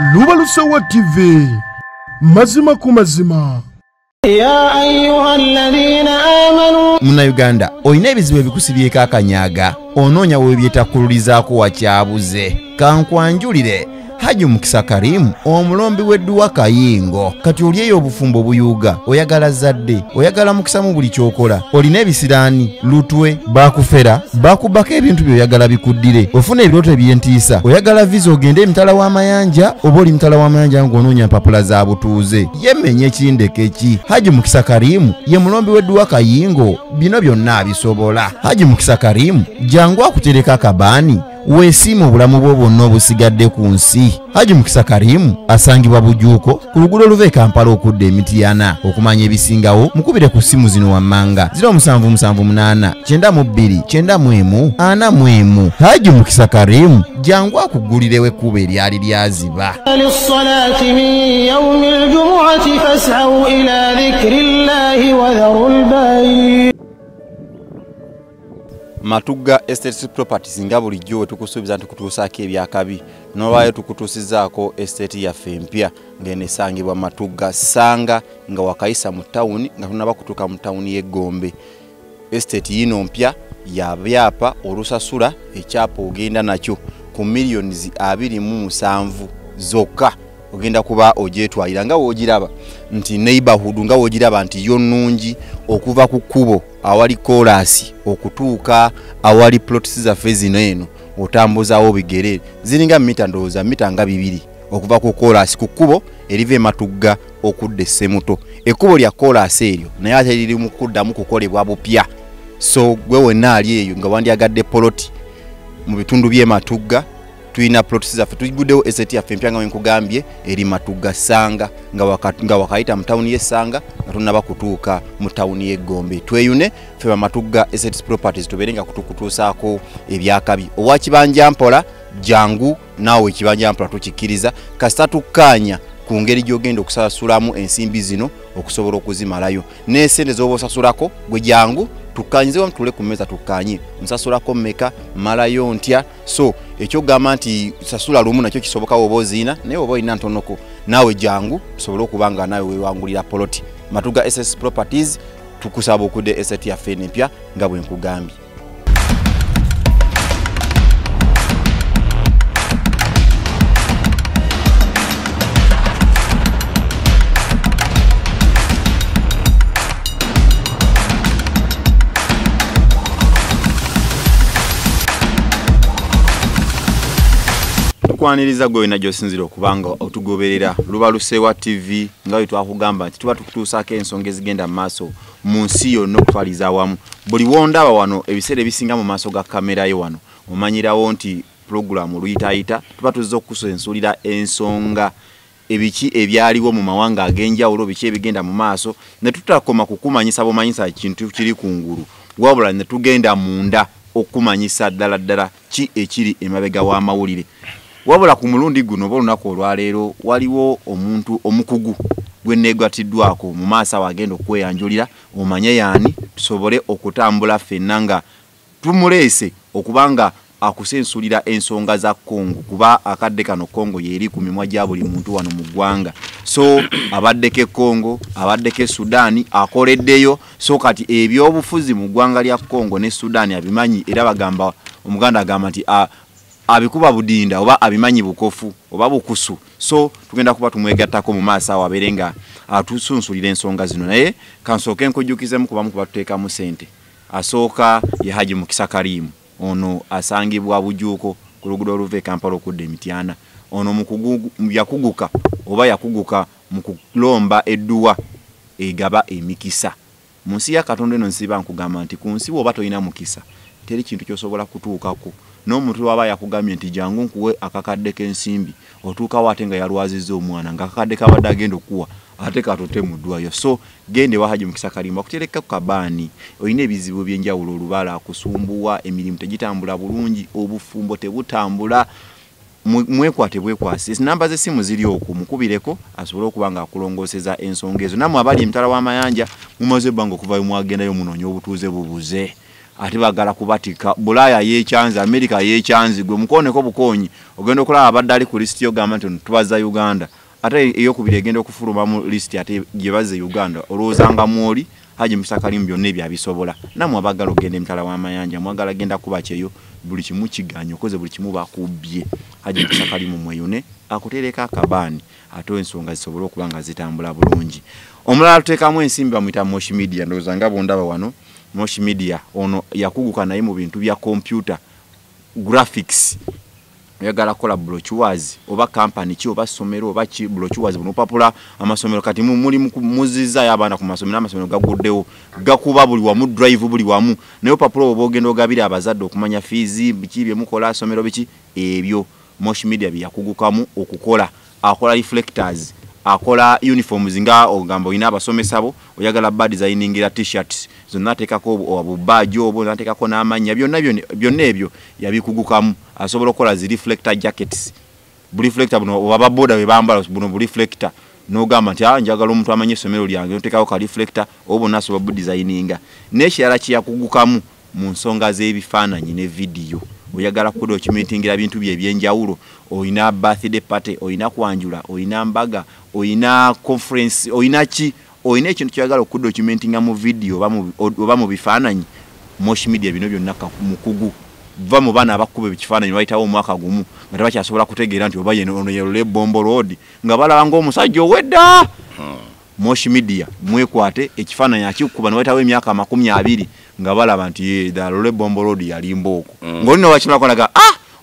Lubalusewa TV mazima ku mazima. Ya ayyuhalladhina amanu Muna Uganda oyina ebizibu ebikusibyeko akanyaga onoonya webyetakkululizaako wakyabuze kankwanjulire Haji Mukisa Karim omulombi w'edduwa Kayingo kati olyeyo obufumbo buyuga oyagala zadde oyagala mukisa mu buli kyokola olina ebisiraani lutwe bakufera bakubaka ebintu byoyagala bikuddire ofuna ebirooto ebyentiisa oyagala visa ogende emitala w'amayanja oba oli mitala w'amayanja ng'onoonya mpapula za butuuze yemenye ekindeke ki Haji Mukisa Karim ye mulombi w'edduwa Kayingo bino byonna abisobola Haji Mukisa Karim jangu akutereka akabaani weesiima obulamu bwo bwonna obusigadde ku nsi. Haji Mukisa Karim asangibwa Bujuuko ku luguudo oluva e Kampala okudda e Mityana. Okumanya ebisingawo mukubire ku ssimu zino wammanga 0778 92 91 41. Haji Mukisa Karim jangu akuggulirewo ekkubo eryali lyaziba. lis-salati min yawmil jumu'ati fas'aw ila dhikrillahi wa dharul bay'. Matugga Estate Properties nga bulijjo tukusuubiza tukutuusaako ebyakabi n'olwayo tukutuusizaako estate yaffe empya ng'eno esangibwa Matugga Sanga nga wakayisa mu tawuni nga tunaba kutuuka mu tawuni y'e Gombe. Estate yino mpya ya byapa olusasula ekyapa ogenda nakyo ku millions 27 zokka ogenda kuba ogyetwalira nga wogiraba nti neighborhood nga wogiraba nti yo nnungi okuva ku kkubo awali kolasi okutuuka awali plots zaffe zino eno otambuzaawo bigere ziringa mita ndowooza mita nga 2 okuva ku kolasi ku kkubo eriva e Matugga okudda e Ssemuto. Ekkubo lya kolasi eryo naye ate liri mu kuddamu kukolebwa bupya, so gwe wenna ali eyo nga wandyagadde poloti mu bitundu by'e Matugga tuyina plots zaffe tuguddewo estate yaffe empya nga wenkugambye eri Matugga Sanga nga wakayita mu tawuni y'Essanga nga tunaba kutuuka mu tawuni y'e Gombe. Tweyune ffe ba Matugga Estate Properties tubeere nga kutukutuusaako ebyakabi. Owa Kibanja Mpola jangu naawe Kibanja Mpola tukikkiriza kasita tukkaanya ku ngeri gy'ogenda okusasulamu ensimbi zino okusobola okuzimalayo n'esente z'oba osasulako gwe jangu tukkanyizewo mutule ku mmeeza tukkaanye nsasulako mmeka malayo ntya. So ekyogamba nti sasula lumu nakyo kisoboka woba oziina naye oba olina ntonoko naawe jangu tusobole okuba nga naawe weewangulira poloti. Matugga Estate Properties tukusaba okudde estate yaffe empya nga bwe nkugambye. Tukwaniriza gwe na josinziro kubanga otugoberera Lubalusewa TV nga bwe twakugamba nti tuba tukutuusaako ensonga ezigenda mu maaso mu nsi yonna okutwaliza awamu. Buli wondaba wano ebiseera ebisinga mu maaso ga kamera yo wano omanyirawo nti program luyitayita tuba tuzza okusensulira ensonga ebiki ebyaliwo mu mawanga ag'enjawulo biki ebigenda mu maaso ne tutakoma kukumanyisa bumanyisa ekintu kiri kungulu wabula ne tugenda munda okumanyisa ddala ki ekiri emabega w'amawulire. Wabula ku mulundi guno olunaku olwaleero waliwo omuntu omukugu gwe neegatiddwako mu maaso awagenda okweyanjulira omanye yaani tusobole okutambula ffenna nga tumuleese okubanga akusensulira ensonga za Kongo kuba akadde kano Kongo yeri ku mimwa gya buli muntu wano mu ggwanga. So abaddeko Kongo abaddeko Sudan akoleddeyo so kati ebyobufuzi mu ggwanga lya Kongo ne Sudan abimanyi era bagamba omuganda agamba nti abikuba budinda oba abimanyi bukofu oba bukusu. So tugenda kuba tumwegattako mu maaso awo abeerenga atusunsulira ensonga zino naye kansooke nkujjukizemu kuba mukuba tuteekamu ssente. Asooka ye Haji Mukisa Karim ono asangibwa Bujuuko ku luguudo oluva e Kampala okudda e Mityana. Ono mukugu yakuguka oba yakuguka mu kulomba edduwa egaba emikisa mu nsi ya Katonda eno. Nsiba nkugamba nti ku nsi oba toyina mukisa teri kintu kyosobola kutuukako. N'omuntu waba yakugambye nti jangu nkuwe akakadde k'ensimbi otuukawo ate nga yalwazizza omwana nga akakadde kabadde agenda okuwa ate katote mu ddwayo. So gende wa Haji Mukisa Karim akutereka ku kabaani olina ebizibu by'enjawulo olubala akusumbuwa emirimu tegitambula bulungi obufumbo tebutambula mwekwate bwekwase. Namba z'essimu ziri okwo mukubireko asobole okuba nga akulongooseza ensonga ezo. Nammwe abali emitala w'amayanja mumaze ebbanga okuvayo mwagendayo munoonya obutuuze bubuze ate bagala kubatika Bulaya yechanza America yechanzi gwe mukoneko bukonyi ogenda okulaba abadde ali ku list yo gamba nti tubaza Uganda ate iyo kubiri egenda okufuluma mu list ate gyebaze Uganda olozanga mwoli Haji Musakalim byonna ebyabisobola namwe abagala ogenda emitala w'amayanja mwagala genda kuba kyeyo buli kimu kiganyo koze buli kimu bakubye Haji Musakalim mweyune akutereka akabani ate ensonga zisobola okuba nga zitambula bulungi omulala tuteekamu ensimbi bamuyita Moshi Media ndowooza nga bondaba wano Moshi Media ono yakuguka naye mu bintu bya computer graphics yagala kola brochures oba company ki oba somero oba ki brochures buno papula amasomero kati muli muziza yabana ku masomero amasomero gaguddewo gakuba buli wamu drive buli wamu nayo papula obogenda ogabira abazadde okumanya fees biki bye mukola somero biki ebyo Moshi Media byakugukamu okukola akola reflectors akola uniforms nga ogambo ina abasomesa bo oyagala bad designingira t-shirts zonna tekako obubajo obo natekako n'amanya byonna ebyo yabikugukamu asobola okola zi reflector jackets bu reflector buno baba boda we bambala buno bu reflector no gamba nti njagala omuntu amanye somero lyange otekako ka reflector obo naso bu designinga n'ekirala kiyakugukamu mu nsonga z'ebifaananyi ne video oyagala ku documentingira bintu by'ebyenjawulo oyina birthday party oyina kwanjula oyina mbaga oyina conference oyina ki oyina ekintu kyagala ku documentinga mu video oba mu bifaananyi Moshi Media bino byonna mukugu va mu bana abakube bikifaananyi bayitawo omwaka gumu nga tebakyasobola kutegeera nti oba yeno ono yelule Bombo Road nga balaba ng'omusajja owedda Moshi Media mwekwate ekifaananyi akikuba ne bayitawo emyaka 20 nga balaba nti dalole Bombo Road yali mboko ngolino wakimako naga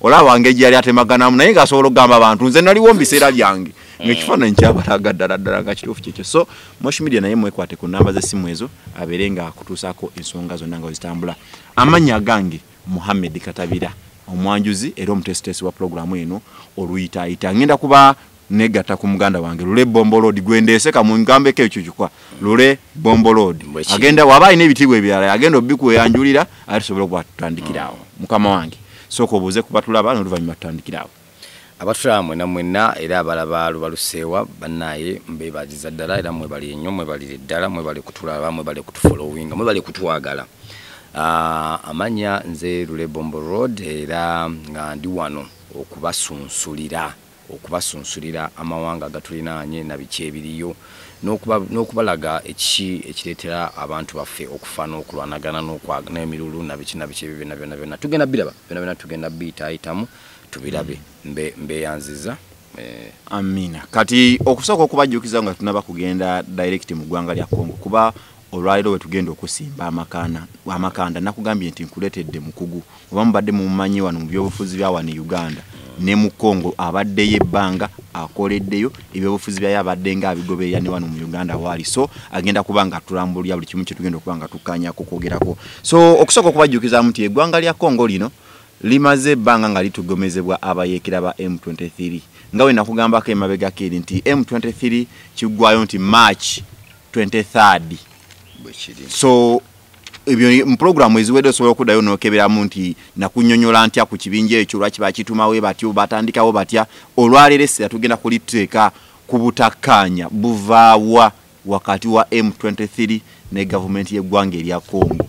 olaba wangeji yali atemaganamu naye nga asobola okugamba abantu nze naliwo mbiseera byange ng'ekifaananyi kyabalaga ddala nga kituufu kyekyo so Moshi Media naye mwekwate ku namba z'essimu ezo abeere nga akutuusaako ensonga zonna nga zitambula amannya gange Muhammad Katabira omwanjuzi era omutesitesi wa programu eno oluyitaayita ngenda kuba negata ku muganda wange lule Bombo Road gwendese kamungambeko ekyo kikwa lule Bombo Road agenda waba ine bitibwe byala agenda obiku yanjulira alisobola kwatandikirawo mukama wange soko obuze kubatulaba n'oluvanyuma tutandikirawo abatulamu na mwenna era abalaba lubalusewa bannaye mbebaziza ddala era mwe bali ennyo mwe bali ddala mwe bali kutulaba mwe bali kutufollowinga mwe bali kutwagala amanya nze lule Bombo Road era nga ndi wano okubasunsulira amawanga gatulinaanye na biki ebiriyo n'okubalaga ekireetera abantu baffe okufa n'okulwanagana n'emirulu na biki byonna tugenda biraba byonna tugenda biyitaayitamu tubirabe mbeyanziza amina kati okusooka okubajjukiza nga tunaba kugenda direct mu ggwanga lya Congo kuba olwaliro we tugenda okusimba amakanda nakugambye nti nkuleetedde mukugu oba mubadde mumanyi wano mu byobufuzi bya wano Uganda ne mu Congo abaddeyo ebbanga akoleddeyo ebyobufuzi bya abadde nga abigoberera ne wano mu Uganda wali so agenda kuba nga tulambulya buli kimu kye tugenda okuba nga tukanya kukogerako so okusooka okubajjukiza nti eggwanga lya Congo lino limaze ebbanga nga litugomezebwa abayeekera ba M23 nga we nakugambako emabega kiri nti M23 kiggwayo nti March 23rd so ebyo mu programu eziwedde osobola okudayo n'okeberamu nti nakunnyonnyola ntya ku kibinja ekyo lwaki bakitumawe batyo batandikawo batya olwaleero essira tugenda kuliteeka ku butakkaanya buvaawa wakati wa M23 ne gavumenti y'eggwanga erya Congo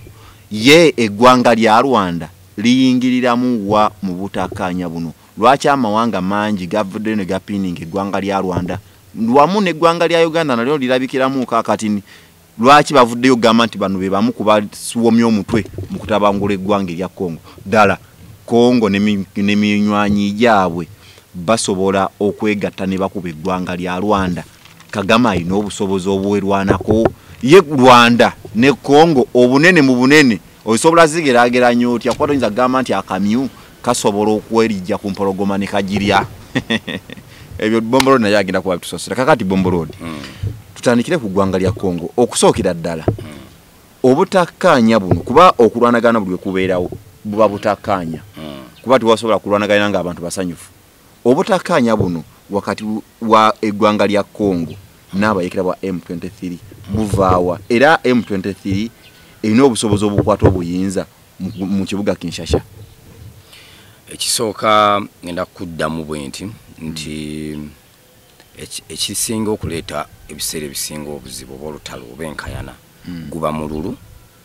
ye eggwanga lya Rwanda liyingiriramu wa mu butakkaanya buno lwaki amawanga mangi gavudde ne gapininga eggwanga lya Rwanda wamu n'eggwanga lya Uganda nalyo lirabikiramu kakatini lwaki bavuddeyo gamba nti bano be bamu kubasuwomya omutwe mu kutabangula eggwanga erya Congo ddala Congo ne minywanyi gyabwe basobola okwegatta ne bakuba eggwanga lya Rwanda Kagame alina obusobozi obwerwanako ye Rwanda ne Congo obunene mu bunene osobola zigerageranya otya kwatoyinza gamba nti akamyu kasobola okwerijja ku mpologoma ne kagirya ebyo Bombo Road naye agenda kuba bitusosera kakati Bombo Road tutandikire ku ggwanga lya Congo okusookera ddala obutakkaanya buno kuba okulwanagana buli kubeerawo buba butakkaanya kuba tiwasobola kulwanagana nga abantu basanyufu obutakkaanya buno wakati wa eggwanga lya Congo n'abayeekera bwa M23 buvaawa era M23 erina obusobozi obukwata obuyinza mu kibuga Kinshasa ekisooka ngenda kuddamu bwenti nti ekisinga okuleeta ebiseera ebisinga obuzibu obw'olutalo oba enkayana guba mululu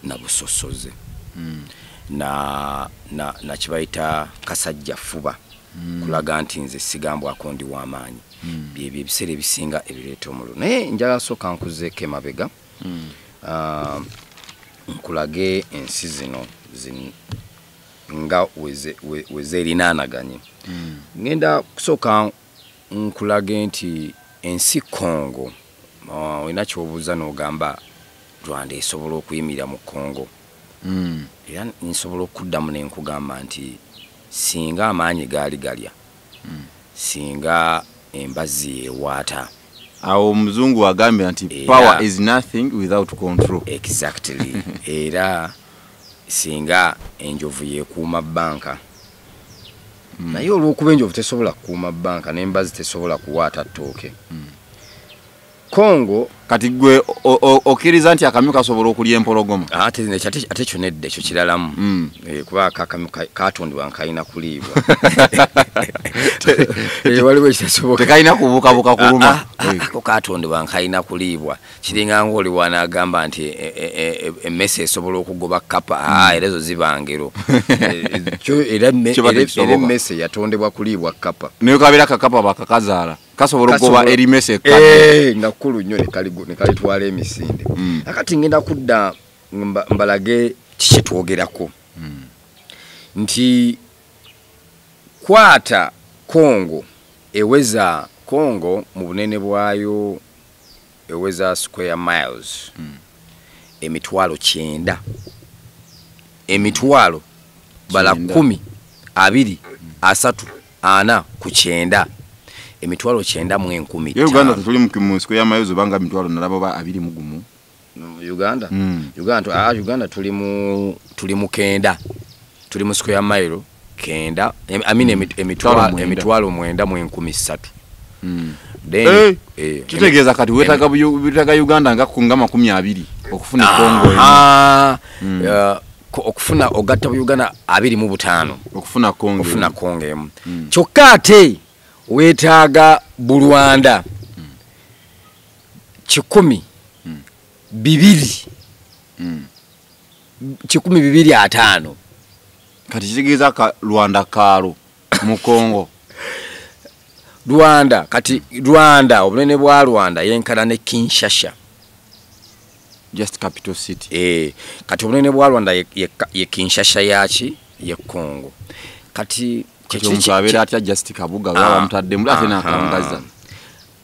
na busosoze na kibayita kasajja fuba kulaga nti nze sigambwako ndi w'amaanyi byebyo ebiseera ebisinga ebireeta omululu naye njagala sooka nkuzeeko emabega nkulage ensi zino nga wezeerinaanaganye ngenda kusooka nkulage nti ensi Congo olina kyobuuza n'ogamba Rwanda esobola okuyimirira mu Congo era nsobola okuddamu ne nkugamba nti singa amaanyi gaali galya singa embazi ewaata awo omuzungu agambye nti power is nothing without control. Exactly. Era singa enjovu yekuuma banka naye olw'okuba enjovu tesobola kukuuma banka n'embazi tesobola kuwaata ttooke Congo kati gwe okkiriza nti akamyu kasobola okulya empologoma ate kyo nedda ekyo kiralamu kuba akamyu katondebwa nkayina kuliibwa waliwo ekitasoboka tekayina kubukabuka kuluma ako katondebwa nkayina kuliibwa kiringa ng'oli wanaagamba nti emmese esobola okugoba kapa era ezo ziba ngero era emmese yatondebwa kuliibwa kapa naye kabeera kakapa bakakazaala kasobola okugoba erimese nakulu nnyo ne kalitwala emisinde akati ngenda kudda mbalage kikitwogerako nti kwata Congo eweza Congo mu bunene bwayo eweza square miles emitwalo 9 emitwalo bala 10 2 3 4 ku 9 emitwalo 9 mu 10. Uganda tuli mu square miles banga mitwalo nalabo ba 2 mugumu. Uganda Uganda tuli mu 9 tuli mu square mile 9 I mean emitwalo 9 mu 13. Then kitegeeza kati wetaga Uganda nga kungama 20 okufuna Congo okufuna ogatta Uganda 25 okufuna Congo kyokka ate wetaaga Bulwanda 100 2 125 kati kitegeeza ka Rwanda kalo mu Congo Rwanda kati Rwanda obunene bwa Rwanda yenkana ne Kinshasa just capital city kati obunene bwa Rwanda ye Kinshasa yachi ye Congo kati kyekabera atya just kabuga baba mutadde muri ate nakangaza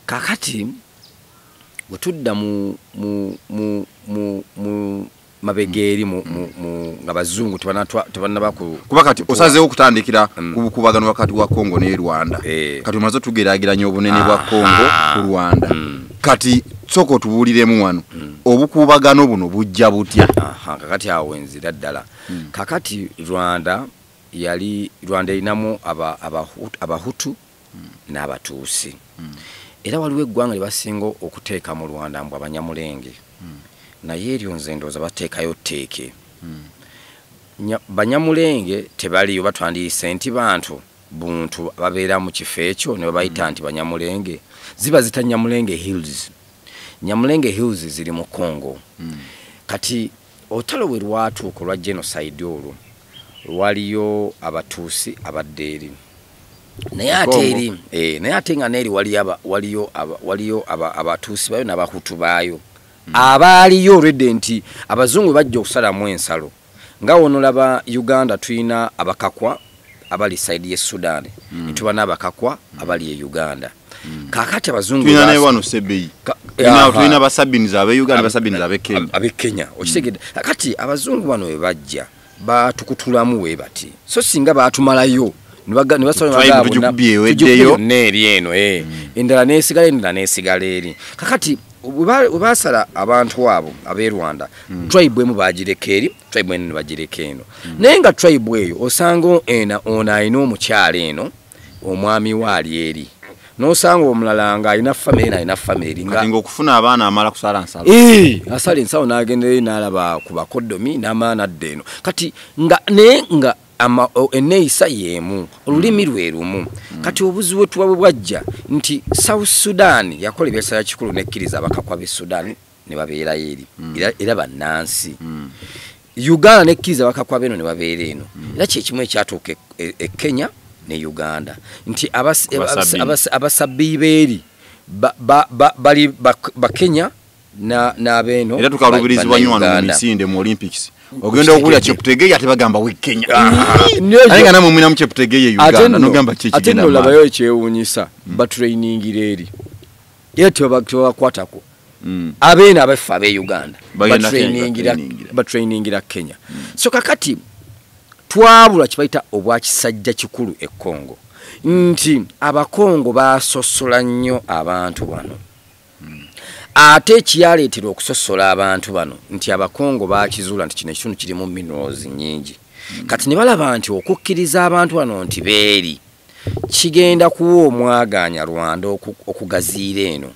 kakati wetudda mu mabegeri mu ngabazungu tebana kuba kati osazeewo okutandikira kubukubagano wakati wa Congo ne Rwanda kati umaze tugeragiranya obunene bwa Congo ku Rwanda kati soko tubuliremu wano obukubagano buno bujja butya kakati awo enzira ddala kakati Rwanda inamu abahutu n'abatuusi era waliwo eggwanga libasinga okuteeka mu Rwanda mbwa Banyamulenge naye eryo nze ndowooza bateekayo tteeke Banyamulenge tebaliyo batwandiyise nti buntu babeera mu kifo ekyo ne babayita nti Banyamulenge ziba zita Nyamulenge Hills. Nyamulenge Hills ziri mu Congo kati otalo bwe lwatuuka olwa genocide olwo waliyo abatuusi abaddeeri naye ate nga neeri waliyo abatuusi bayo n'abahutu baayo abaaliyo already nti abazungu bajja okusalamu ensalo nga wono laba Uganda tuyina abakakwa abali side ye Sudan tuba n'abakakwa abali ye Uganda kakati abazungu tuyina ne wano sebeyi tuyina basabiniza abe Uganda basabiniza abe Kenya okitegedde kakati abazungu bano we bajja batukutulamu we bati so singa batumalayo nibasaba tujukubyeyo neeri eno endala nesigala eri kakati ubasala abantu abo abe Rwanda tribe emu bagireka eri tribe enu bagireka eno naye nga tribe eyo osanga ona alina omukyala eno omwami waali eri n'osanga omulala nga alina family nga okufuna abaana amala kusala nsalo asala ensalo n'agendera n'alaba ku bakodomi n'amaana adde eno kati nga enneeyisa yeemu olulimi lwe lumu kati obuzibu tuba bwajja nti South Sudan yakola ebyesala kikulu nekkiriza abakakwa b'e Sudan ne babeerayo eri era bannansi Uganda ne kiza bakakwa beno ne babeera eno era kye kimwe kyatuuka e Kenya ne Uganda nti abasabbi beeri bali ba Kenya na beno era tukalubirizibwa nnyo wano mu misinde mu Olympics ogenda okulya Cheptegei ate bagamba we Kenya alinga namwe mwina mu Cheptegei Uganda nogamba kiki ate no labayo ekyewunyisa batraining leri era tebakwatako abeena abafa abe Uganda batrainingira Kenya so kakati twabula kibaita obwakisajja kikulu e Congo nti abakongo basosola nnyo abantu bano ate kyaleetera okusosola abantu bano nti abakongo bakizula nti kino ekitundu kirimu minerals nyingi kati ne balaba nti okukkiriza abantu bano nti beeri kigenda kuwa omwaganya Rwanda okugaziira eno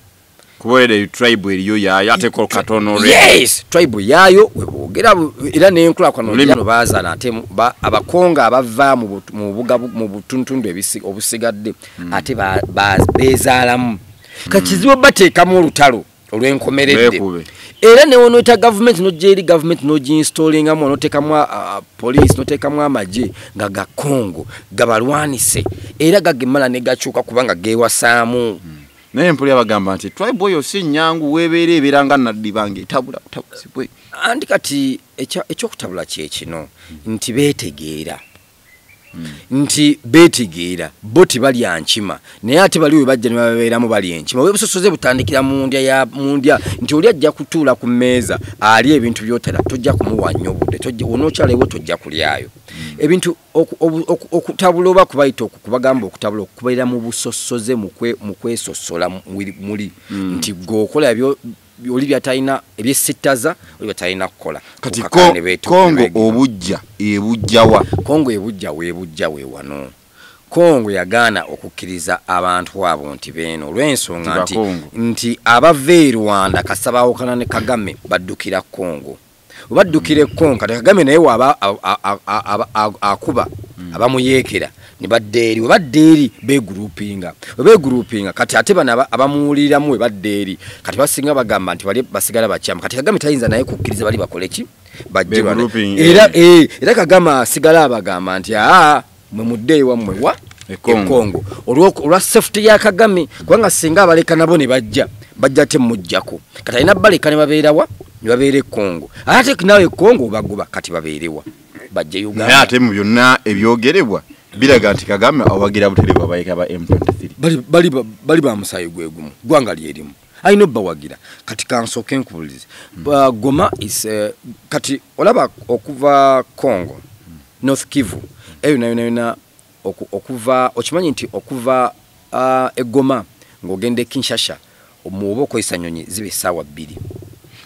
kuwere tribe eriyo yayo ate ko katono re yes tribe yayo webogera era nenkula kwa no baza nate abakonga abava mu butuntundu obusigadde ate bezaalamu kakizibo bateekamu olutalo olwenkomeredde era ne wonota government no jeri government no installing amu notekamwa police notekamwa amaje nga ga Congo gabalwanise era gagemala ne gachuka kubanga gewasaamu naye mpuli abagamba nti tribe oyo si nyangu webeere ebiranga naddi bange tabula sibwe andi kati ekyokutabula kye kino nti betegeera nti betegeera boti bali ankima naye ate bali we bajja ne babeeramu bali enkima we busosoze butandikira mundya nti oli ajja kutuula ku mmeeza ali ebintu byotera tojja kumuwa nnyo budde tojja onokyalewo tojja kulyayo ebintu okutabula oba kubayita okubagamba okutabula okubeera mu busosoze mu kwesosola muli nti gwokola ebyo oli byatayina ebyesittaza oli byatayina kukola kati Kongo obujja ebujjawa Kongo ebujja we wano Kongo yagaana okukkiriza abantu abo nti beno olw'ensonga nti abava Rwanda kasabawukana ne Kagame baddukira Kongo baddukire Kongo kati Kagame naye waba akuba abamuyeekera ni baddeeri webaddeeri begroupinga kati ate bana abamuwuliramu webaddeeri kati basinga bagamba nti bali basigala bakyama kati Kagame tayinza naye kukkiriza bali bakoleki bajjirwa era Kagame asigala abagamba nti mwe muddeeyi wammwe wa Kongo olwa safety ya Kagame kubanga singa abaleka nabo ne bajja temujjako kati alina baleka ne babeerawa ne babeere Kongo ate nawe Kongo baguba kati babeerewa bajje Uganda naye ate mu byonna ebyogerebwa biraga nti Kagame awagira buterebu abayika ba M23 bali ba musayi gwegumu gwanga lyerimu ayino bawagira kati kansoke nkubulize Goma is kati olaba okuva Congo North Kivu eyo nayo okuva okimanyi nti okuva Goma ngogende Kinshasa omuboko isanyonyi zibe sawa 2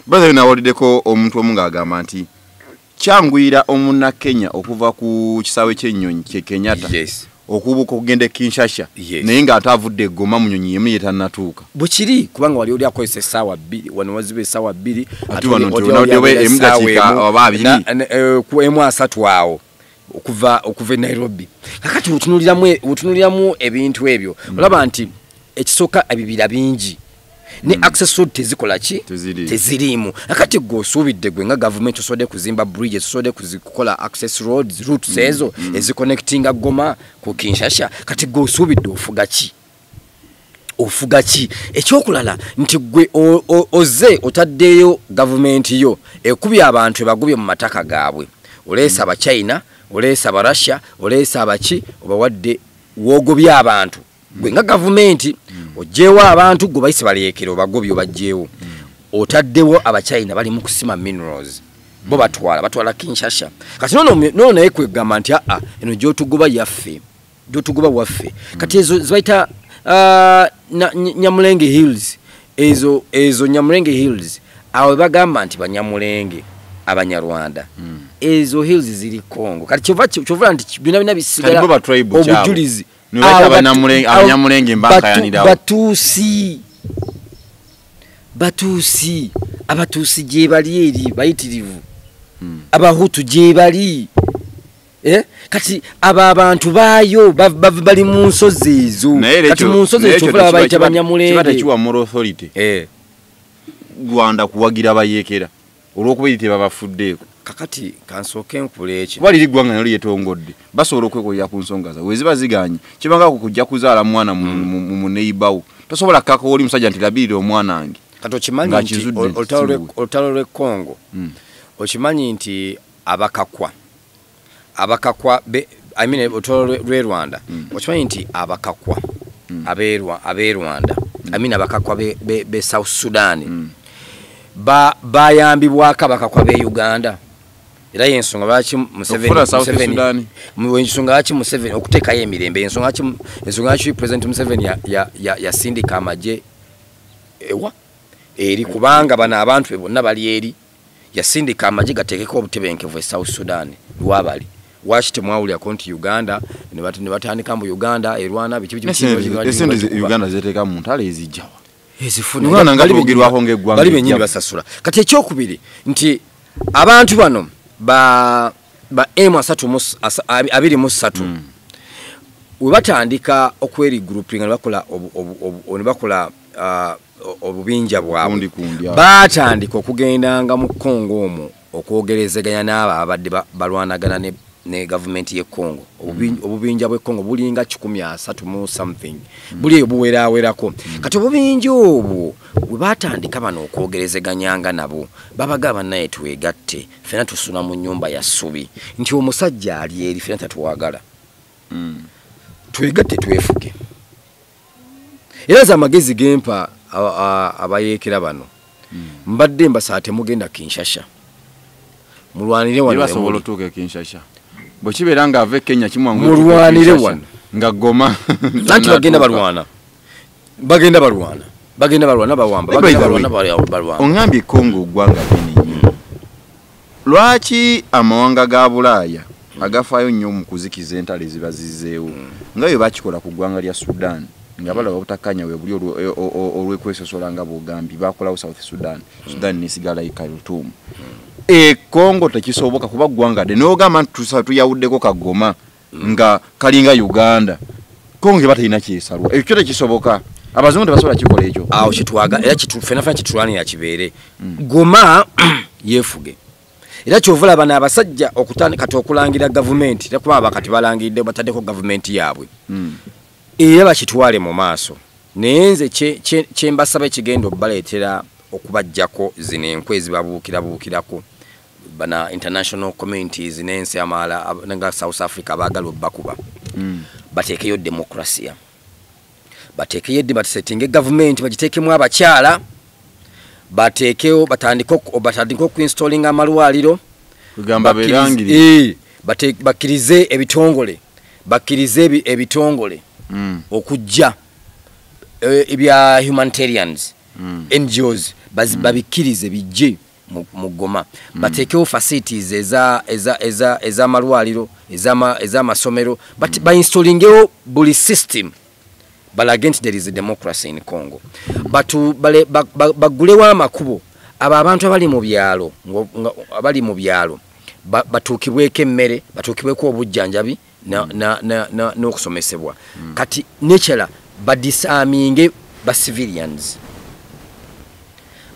baze na walideko omuntu omunga agamba nti kyangwira omuna Kenya okuva ku kisawe ky'ennyonyi kye Kenyatta okubuka okugenda Kinshasa naye nga atavudde Goma munyonyi yemu yetanatuuka bukiri kubanga wali oli akozesa sawa 2 wano wazibe sawa 2 ati wano nti emudakika obaabiri ku emu asatu awo okuva Nairobi kakati utunuliramu ebintu ebyo olaba nti ekisoka ebibira bingi ne access road tezikola ki tezirimu akati go subidde gwe nga government osode kuzimba bridges osode kuzikola access roads routes ezo eziconnectinga Goma ku Kinshasa kati go subidde ofuga ki ekyokulala nti gwe oze otaddeyo government yo ekubya abantu bagubye mu mataka gaabwe olesa aba China olesa aba Russia olesa abaki obawadde wogobya abantu gwe nga government ojewa abantu go bayise baliyekero bagobyo bajjewo otaddewo aba China bali mu kusima minerals bo batwala Kinshasa kati nono naye kwegamba nti eno gyotugoba yaffe gyotugoba waffe kati ezo zibaita Nyamulenge Hills ezo Nyamulenge Hills awe bagamba nti banyamulenge abanyarwanda ezo hills ziri Kongo kati chovula nti bina bisigala obujulizi abanyamulenge mbaka yanirawo batusi abatusi je bali eri bayitirivu abahutu je bali kati abantu bayo bali mu nsozi ezo kati mu nsozi chovula bayita abanyamulenge kibata kiwa moral authority Rwanda kuwagira bayekera olwokubiyite babafudde kakati kansoke nkule eki bali ligwanga nali yetongodde basobola okwekolera ku nsonga za wezi baziganye kibanga kujja kuzaala mwana mu neighbor tosobola kaka oli musajja nti labirire omwana wange kati okimanyi nti olutalo lw'e Congo okimanyi nti abakakwa I mean olutalo lw'e Rwanda okimanyi nti abakakwa ab'e Rwanda I mean abakakwa be South Sudan bayambibwako abakakwa b'e Uganda era yensonga lwaki Museveni okuteekayo emirembe ensonga lwaki President Museveni yasindika amagye ewa eri kubanga bano abantu bonna bali eri yasindika amagye gateekeko obutebenkevu e South Sudan lwabali lwaki temwawulirako nti Uganda ne batandika mu Uganda erwana biki Uganda zeteeka mu ntalo ezijjawa ezifuna bali benyini basasula kati ekyokubiri nti abantu bano ba M23 we batandika okweri grouping ne bakola obubinja bwabwe batandika okugendanga mu Congo omwo okwogerezeganya n'abo abadde balwanagana ne government ye Congo obubinja bwe Congo bulinga 130 something buli buwerawerako kati obubinja obwo we batandika bano okwogerezeganyanga nabo babagaba naye twegatte fena tusuna mu nyumba ya Subi nti omusajja ali eri fena tatuwagala twegatte twefuke era za magezi gempa abayekera bano mbadde mbasaate mugenda Kinshasa mulwanire wano basobola otuuka Kinshasa bwe kibeera nga ave Kenya kimwangu mulwanire wano nga Goma nanti bagenda balwana bawamba ongambye Congo gwanga bini lwaki amawanga ga Bulaaya agafaayo nnyo mu kuzikiza entalo eziba zizeewo nga bwe bakikola ku ggwanga lya Sudan nga balaba obutakanya we buli olwekwesosola nga bugambye bakolawo South Sudan nesigala Khartoum Congo tekisoboka kuba ggwanga de n'ogamba nti tuyawuddeko Kagoma nga kalinga Uganda Congo batalina kyesalwa ekyo tekisoboka abazungu tebasobola kikola ekyo awo kitwaga era fena kitulwanira kibeere Goma yefuge era kyovula bana abasajja okutandika okulangira government era kuba bakati balangidde bataddeko government yaabwe era bakitwale mu maaso nenze kye mbasaba ekigenda okubaleetera okubajjako zino enkwe ezibabuukirako bana international communities n'ensi amala nga South Africa baagala obbakuba bateekeyo demokrasia bateekeyo batesetinge government bagiteekemu abakyala bateekeyo batandika okuinstalling amalwaliro kugamba berangiri bakirize ebitongole okujja ebya humanitarians NGOs babikirize bijje mu Goma bateekewo facilities eza malwaliro eza masomero ba installingewo buli system balagent there is a democracy in Congo bagulewo amakubo abantu abali mu byalo batuukibweko emmere batuukibweko obujjanjabi n'okusomesebwa kati nekera badisaminge ba civilians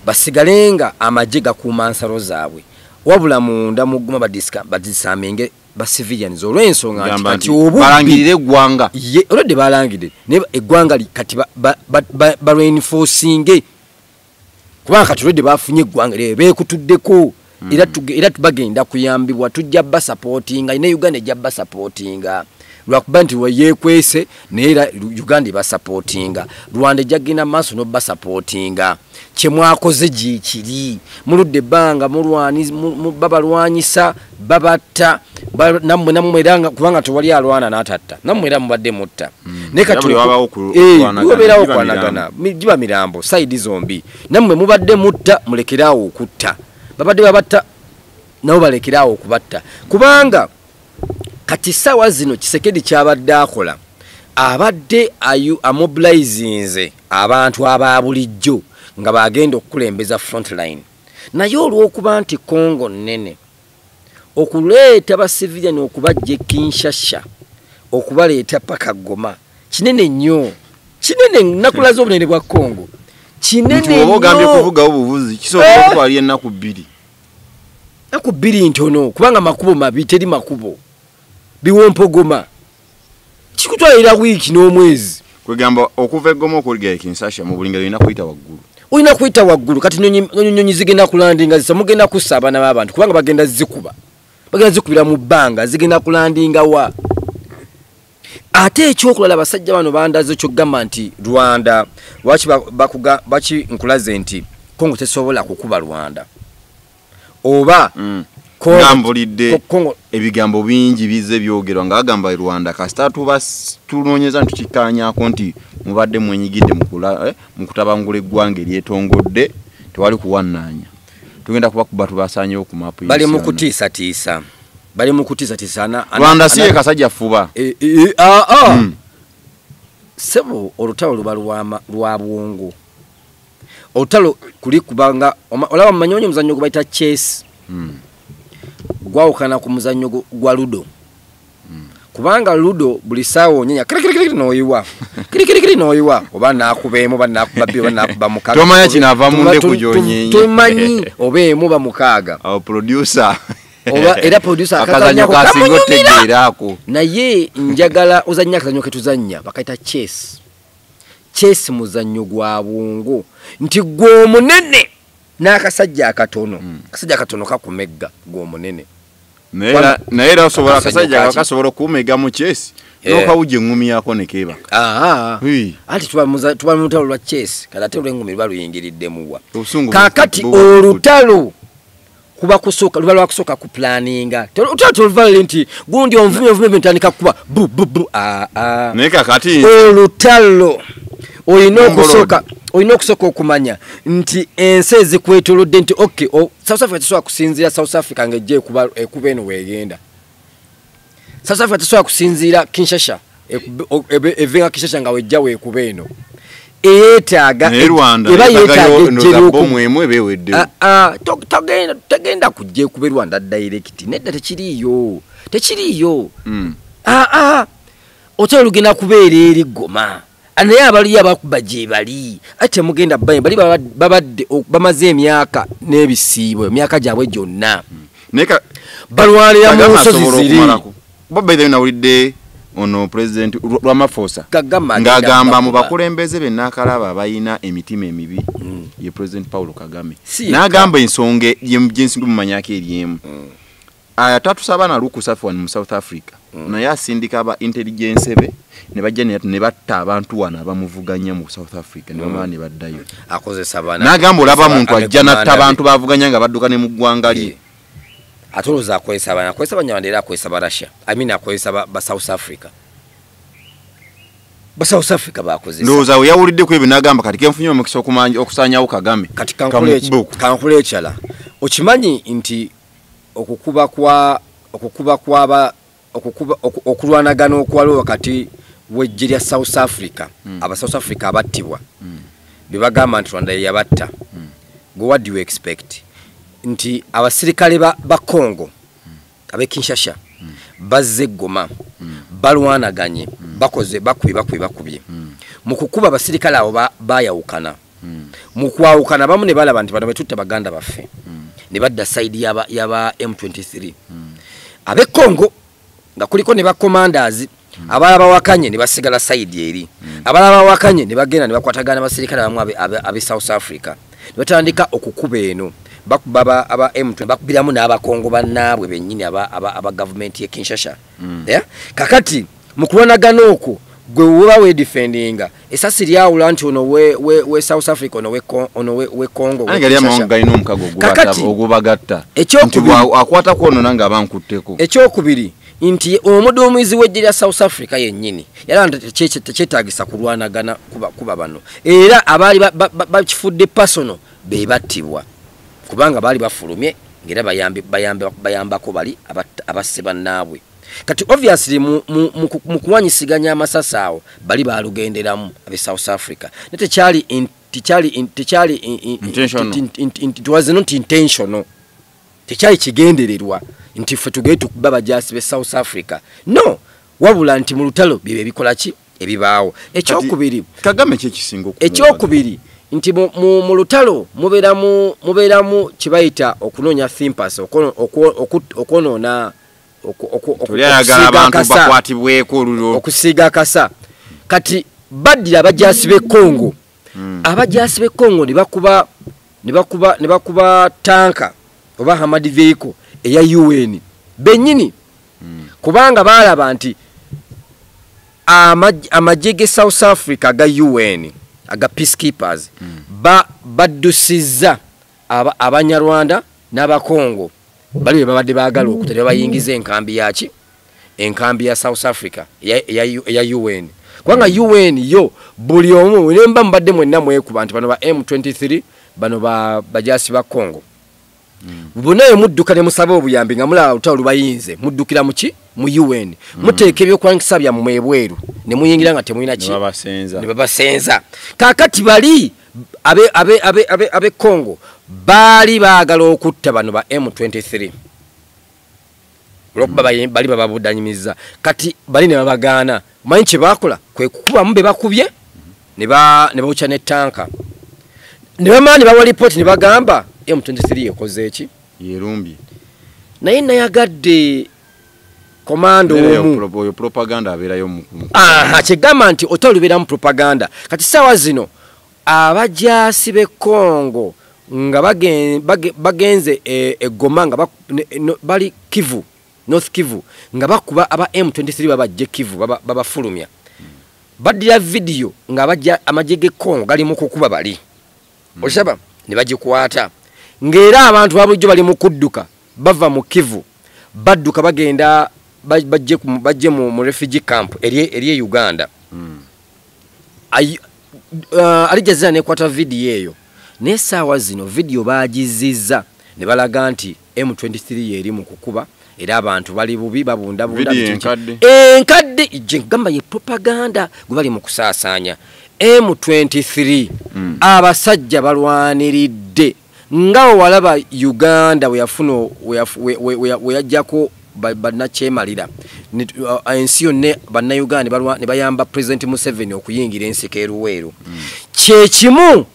basigalenga amagye gakuuma nsalo zaabwe wabula munda mu Goma badisaminge ba civilians olw'ensonga nti balangirire eggwanga olwedde balangirire naye eggwanga kati bareinforcinge kubanga kati olwedde bafunye eggwanga beekutuddeko era bagenda kuyambibwa tujja basupportinga ne Uganda ejja basupportinga lwakuba nti weyekwese naye era Uganda basupportinga Rwanda ejjagenda maaso no basupportinga kyemwakoze gikiri muludde ebbanga babalwanyisa babatta nammwe era kubanga tewali alwana n'atatta nammwe era mubadde mutta wabeerawo okwanagana giba mirambo saidi zombi nammwe mubadde mutta mulekerawo okutta babadde babatta nabo balekerawo okubatta kubanga kati sawa zino Kisekedi kyabadde akola abadde amobilizinze abantu ababulijjo nga bagenda okukulembeza frontline naye olw'okuba nti Congo nnene okuleeta ba civilian okubajja Kinshasa okubaleeta paka Goma kinene nnyo kinene nakulaza obunene bwa Congo kinene nnyo ogambye kuvuga obuvuzi kisobola okwali ennaku 2 Ako biri ntono kubanga makubo mabi teri makubo. Biwompogoma. Chikutwalira wiki n'omwezi. Kwegamba okuva egomo okuliga Kinshasa mu bulingiro ina kuyita waggulu. Oyina kuyita waggulu kati nyonyi zigenda kulandinga zisa mugenda kusaba n'abantu kubanga bagenda zikuba. Bagenda zikubira mu bbanga zigenda kulandinga wa. Ate ekyokulala basajja bano bandaze kyogamba nti Rwanda bachi nkulaze nti Kongo tesobola kukuba Rwanda. Oba ngambulidde ebigambo bingi bize byogerwa nga bagamba Rwanda kasita tulonyeza ntukikanyako nti mubadde mwenyigidde mu kutabangula eggwanga eryetongodde tewali kuwannanya tugenda kubakuba tubasanyewo ku mapu bali mu kutiisatiisa Rwanda siye kasajja fuba sebo olutalo luba lwa bwongo olutalo kuli kubanga olaba manyonyo muzannyo gubayita chess gwawukana ku muzannyo gwa ludo kubanga ludo buli saawa onyenya kirikirikiri noyiwa kirikirikiri noyiwa oba nakubeemu banakubabi banakuba mukaga tomanya kinava munde kujonye tomanyi obeemu ba mukaga awo producer oba era producer akazanyo kasingotegerako naye njagala ozannya akazanyo ketuzannya bakaita chess muzannyo gwa bwongo nti gwo munene n'akasajja akatono akasajja akatono kakumegga gwo munene naye era osobola akasajja kasobola kumega mu chess nokawuje ngumi yako nekeba ati tuba mutalo lwa chess kadate olwengumi baluyingiriddemu wa kakati olutalo kuba kusoka luba lwa kusoka ku planninga utalo luvalile nti gundi onvume bentandika kuba bu naye kakati olutalo oyina okusoka okumanya nti ensi ezikwetolodde nti okay South Africa tesobola kusinziira South Africa ng'ejja ekuba eno weegenda. South Africa tesobola kusinziira Kinshasa evenga Kinshasa nga wejja weekuba eno eyeetaaga eba yeetaaga tagenda kujja ekuba Rwanda direct nedda tekiriiyo otero lugenda kubeera eri Goma naye abaliyo abakuba gye bali ate mugenda bali babadde bamaze emyaka n'ebisiibo emyaka gyabwe gyonna balwanira mu nsozi ziri babbe nawulidde ono president Ramaphosa ng'agamba mu bakulembeze be nakalaba bayina emitima emibi ye president Paulo Kagame n'agamba ensonga y'ensingo mumanyako eryemu tatusaba na lukusafu wano mu South Africa naye asindika aba intelligence be ne bajja ne batta abantu wana abamuvuganya mu South Africa ne bamala ne baddayo akozesa bana n'agamba olaba muntu ajja natta abantu bavuganya nga badduka ne mu ggwanga lye atoloza akozesa banyawandera akozesa ba Russia akozesa ba South Africa ba South Africa bakozesa ndoza yawulidde ku ebyo n'agamba kati kenfunye omukisa okusanyawo Kagame kati kankule ekyala okimanyi nti okulwanagana okwaliwo wakati w'eggye lya South Africa aba South Africa abattibwa bebagamba nti Rwanda yabatta what do you expect nti abasirikale ba Congo abe Kinshasa bazze Goma balwanaganye bakubye mu kukuba abasirikale abo bayawukana mu kwawukana bamu ne balaba nti bano betutte baganda baffe ne badda side yaba M23 abe Congo nga kuliko ne ba commanders abalaba wakanye ne basigala side eri abalaba wakanye ne bagenda ne bakwatagana abasirikale bamwe abe South Africa ne batandika okukuba eno bakubaba aba M23 bakubiramu n'aba Congo bannaabwe bennyini aba government ye Kinshasa kakati mu kulwanagana okwo gwe uba we defendinga esasi lyawula nti ono we South Africa ono we Congo angali amangu ino mukago ogubagatta nti akwata kono nanga abankutteko ekyokubiri nti omuduumizi w'eggye lya South Africa yennyini yalanda tekyetaagisa kulwanagana kuba bano era abaali bakifudde personal be battibwa kubanga baali bafulumye ngera bayambako bali abasse bannaabwe kati obviously mu kuwanyisiganya amasasa awo bali balugenderamu abe South Africa it was not intentional tekyali kigendererwa nti ffe tugende tukuba abajasi be South Africa no wabula nti mu lutalo bibe bikola ki ebibaawo ekyokubiri Kagame kye kisingo ekyokubiri nti mu lutalo mubeeramu kibayita okunoonya thimpers okwonoona okusiiga akasa kati baddira abajasi b'Ekongo abajasi b'Ekongo ne bakuba tanka oba Hamad vehicle eya UN bennyini kubanga baalaba nti amajege South Africa aga UN aga peacekeepers baddusizza abanyarwanda n'abakongo bali babadde baagala okutera bayingiza enkambi ya South Africa ya UN kubanga UN yo buli omu nemba mbadde mwenna mwekuba nti bano ba M23 bano bajasi ba Kongo bunaye mudduka ne musaba obuyambi nga mulaba lutalo lubayinze muddukira mu UN muteeka ebyokwangisa bya mu ebweru ne muyingira nga temuyina ki ne babasenza kakati bali abe Kongo bali baagala okutta bano ba M23 lwokuba bali bababudanyimiza kati bali ne babagaana manyi kye bakola kwe kukuba mbe bakubye ne bawuca ne tanka ne bamaani bawa report ne bagamba M23 ekoze eki yerumbye naye nayagadde komando oyo propaganda aberayo mu kigamba nti otolubera mu propaganda kati sawa zino abajasi b'Ekongo nga bagenze Goma nga bali Kivu North Kivu nga bakuba aba M23 babajje Kivu babafulumya baddira video nga amajege Kongo gali mu kukuba bali osaba ne bagikwata ngera abantu babujjo bali mu kudduka bava mu Kivu badduka bagenda bajje mu refugee camp eri Uganda alijazira ne kwata video eyo ne sawa zino video bagiziza ne balaga nti M23 yeri mu kukuba era abantu bali bubi babunda enkadde gamba ye propaganda gubali mu kusaasanya M23 abasajja balwaniridde ngawo walaba Uganda we yajjako bannakyemalira ensi yonna bannayuganda ne bayamba President Museveni okuyingira ensiko eruweeru kyekimu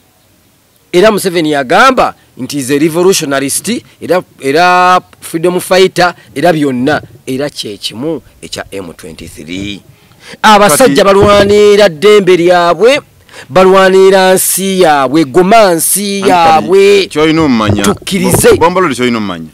era Museveni yagamba nti is a revolutionarist era freedom fighter era byonna era kyekimu ekya M23 abasajja balwanira ddembe lyabwe balwanira nsi yaabwe Goma nsi yaabwe kyoyina omumanya tukkirize bombalole kyoyina omumanya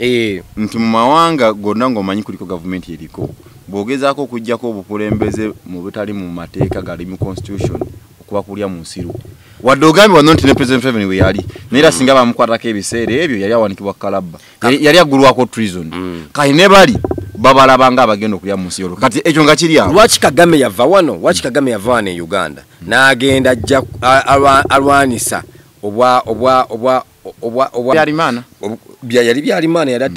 nti mu mawanga gonna ng'omanyi kuliko gavumenti eriko bw'ogezaako okuggyako obukulembeze mu butali mu mateeka gali mu constitution okuba kulya mu nsiru wadde ogambye wano nti ne President Museveni we yali naye era singa bamukwatako ebiseera ebyo yali awanikibwa kalabba yali aggulwako treason kati ne bali babalaba nga abagenda okulya mu nsi yolo kati ekyo nga kiri awo lwaki Kagame yava wano e Uganda n'agenda ajja alwanisa Byarimana yali Byarimana yali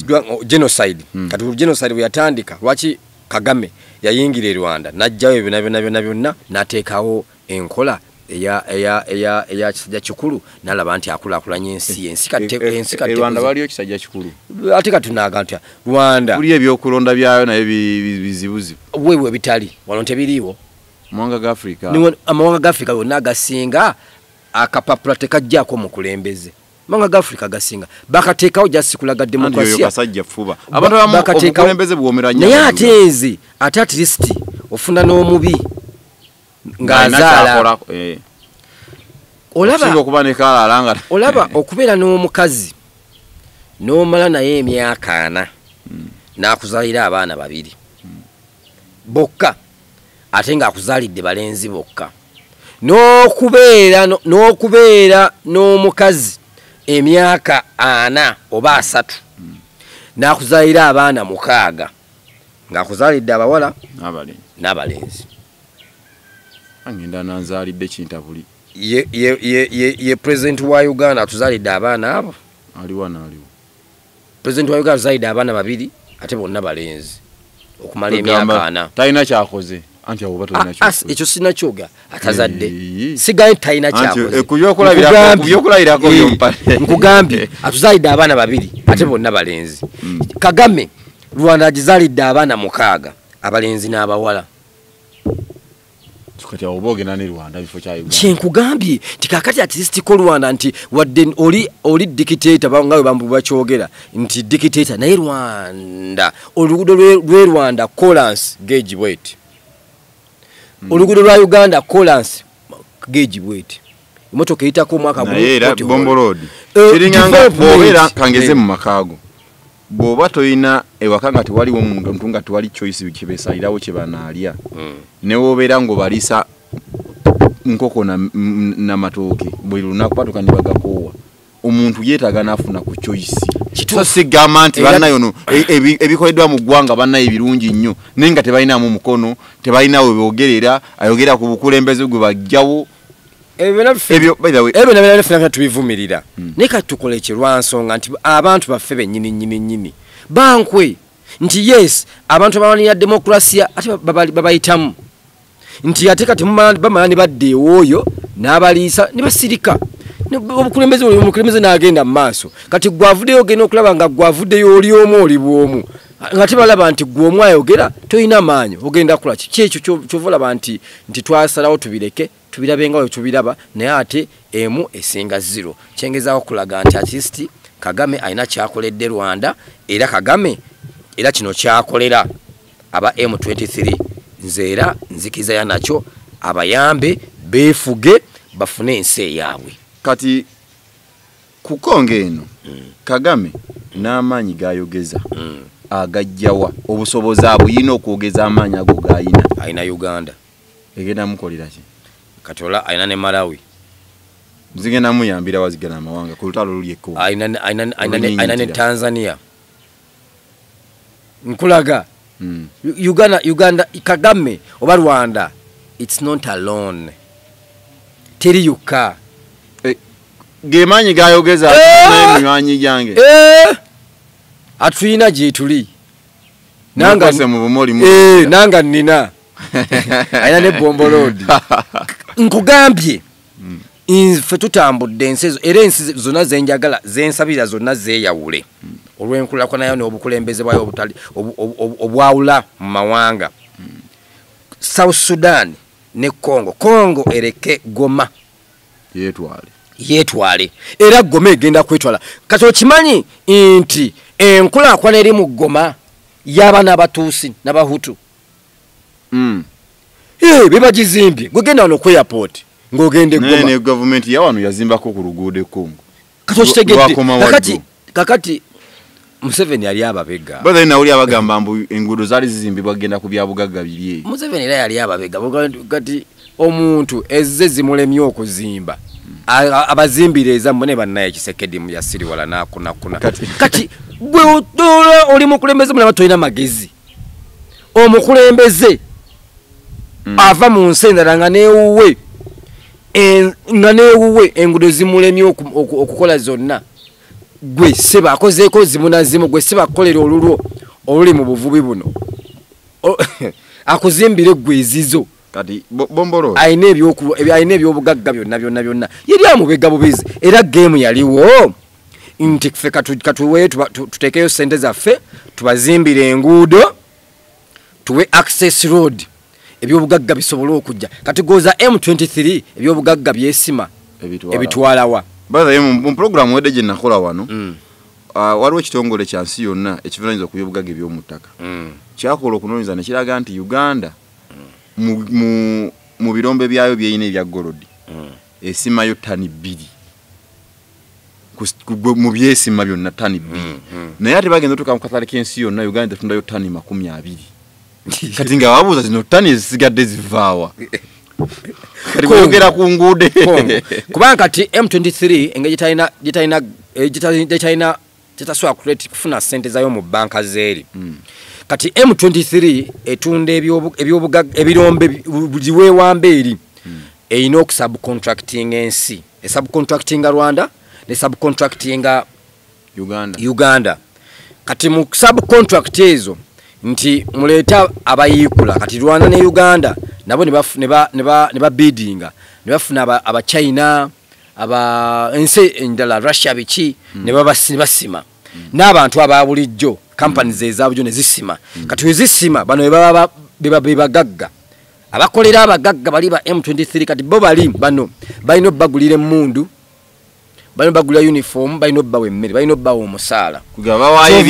genocide kati genocide bwe yatandika lwaki Kagame yayingira e Rwanda n'ajjayo byonna n'ateekawo enkola eya kisajja kikulu n'alaba nti akulakulanya ensi kate Rwanda waliyo kisajja kikulu ate katunaga nti Rwanda kuli ebyokulonda byayo naye bizibuzibu wewe bitali wano tebiriiwo amawanga ga Africa amawanga ga Africa yonna agasinga akapapula tekajjaako mukulembeze amawanga ga Africa gasinga bakateekawo jasikulaga demokrasia kasajja fuba abantu omukulembeze bwomera nnyo naye ate at least ofuna n'omubi ng'azaala olaba okubeera n'omukazi n'omala naye emyaka 4 n'akuzaalira abaana 2 bokka ate ng'akuzaalidde balenzi bokka n'okubeera n'omukazi emyaka 4 oba 3 n'akuzaalira abaana 6 ng'akuzaalidde abawala n'abalenzi angenda nanzalidde kintabuli ye president wa Uganda atuzalidde abaana abo aliwo president wa Uganda atuzalidde abaana 2 ate bonna balenzi okumala emyaka 4 talina kyakoze anti abo batolina kyakoze ekyo sinakyoga atazadde sigaye talina kyakoze kubyokulabirako byompale nkugambye atuzalidde abaana 2 ate bonna balenzi Kagame Rwanda agizalidde abaana 6 abalenzi n'abawala kati obogena ne Rwanda bifo kya Uganda kyenkugambye tikakati artistic Rwanda nti wadde oli dictator bangawe bambu bakyogera nti dictator naye Rwanda olugudo lwe Rwanda Collins gauge weight olugudo lwa Uganda Collins gauge weight imotoka itako mwaka era Bombo Road kiringanga bobera kangeze mu makago boba toyina ewakanga tiwaliwo omuntu nga tiwali choice bikibesalirawo kyebanaalya ne wobera ngo balisa nkoko na matooke buli lunaku patuka ne bagakowa omuntu yeetaga nafuna ku choice so sigama nti bannayo no ebikoleddwa mu ggwanga bannayo ebirungi nnyo nenga tebalinamu mukono tebalinawo byogerera ayogera ku bukulembeze gwe bajjawo ebyo by the way ebyo nabyo tubivumirira nika tukole ekirwansonga nti abantu baffe bennyini bankwe nti yes abantu bawanira demokrasia ate babayitamu nti ate kati bamala ne badde oyo n'abaliisa ne basirika omukulembeze n'agenda mu maaso kati gwavuddeyo ogenda okulaba nga gwavuddeyo oli omu oli bwomu nga tebalaba nti gw'omu ayogera toyina maanyi ogenda kula kyekyo kyovulaba nti twasalawo tubireke tubirabe nga tubiraba naye ate emu esinga 0 kyengezaawo kulaga nti artist Kagame alina kyakoledde Rwanda era Kagame era kino kyakolera aba M23 nzeera nzikiza ya nakyo abayambe beefuge bafune ensi yaabwe kati kukonge eno Kagame n'amaanyi gayogeza agajjawa obusobozi abuyina okwogeza amaanyi ago gayina ayina Uganda egenda mukolera ki katola ayina ne Malawi zigenda muyambira wazigana amawanga ku lutalo lulyeko ayina ne Tanzania nkulaga Uganda Kagame oba Rwanda it's not alone teri yuka gemanyi gayogeza n'eminywanyi gyange atuyina gye tuli nanga nina ayina ne Bombo Road nkugambye infe tutambudde ensi era ensi zonna zenjagala zensabira zonna zeeyawule olw'enkulako nayo n'obukulembeze bwayo obutali obwawula mu mawanga South Sudan ne Congo ereke Goma yetwale era Goma egenda kwetwala kati okimanyi nti enkulakwana eri mu Goma yaba n'abatuusi n'abahutu bebagizimbye gwegenda wano ku airport ng'ogende Goma ne government ya wano yazimbako ku luguudo Congo kati okitegedde kakati Museveni yali ababega bada ina abagamba mbu enguudo zali zizimbibwa genda ku byabugagga biri Museveni era yali ababega kati omuntu ezze zimulemye okuzimba abazimbireza mbone bannaye Kisekedi mu yasiri wala nakuna kati gwe otola oli mukulembeze mulaba toyina magezi omukulembeze ava mu nsendera nga neewuwe enguudo zimulemye okukola zonna gwe seba akozeeko zimunazimu gwe seba akolera olulwo oluli mu buvubi buno akuzimbire gwe ezizo kati Bomboro ayina ebyobugagga byonna yali amubega bubezi era game yaliwo nti ffe katuwe tutekeyo sente zaffe tubazimbire enguudo tuwe access road ebyobugagga bisobole okujja kati goza M23 ebyobugagga byesima ebitwalawa bada mu program wede je nakola wano waliwo kitongole kyansi yonna ekivunanyizibwa ku byobugagga eby'omuttaka kyakola okunoonyeza ne kiraga nti Uganda mu birombe byayo byeyina ebya golodi esimayo tani 2 mu byesima byonna tani 2 naye ate bagenda otuuka mu katale k'ensi yonna Uganda etundayo tani 20 kati nga wabuuza zino tani ezisigadde zivaawa kati bweyogera ku nguude kubanga kati M23 engeri gyetalina tetasobola kufuna ssente zayo mu banka zeeri kati M23 etunda ebirombe bugiweewamba eri eyina okusubcontracting ensi esubcontractinga Rwanda ne subcontractinga Uganda kati mu subcontract ezo nti muleta abayikula kati Rwanda ne Uganda nabo ne ba biddinga ne bafuna aba China aba ense endala Russia bichi ne basima n'abantu ababulijjo companies ezabujjo ne zisima kati wezisima bano beba bagagga abakolera abagagga bali ba M23 kati bo bali bano balina bagulire mundu balina bagulira uniform balina bawe mmere balina bawe omusala kugaba waye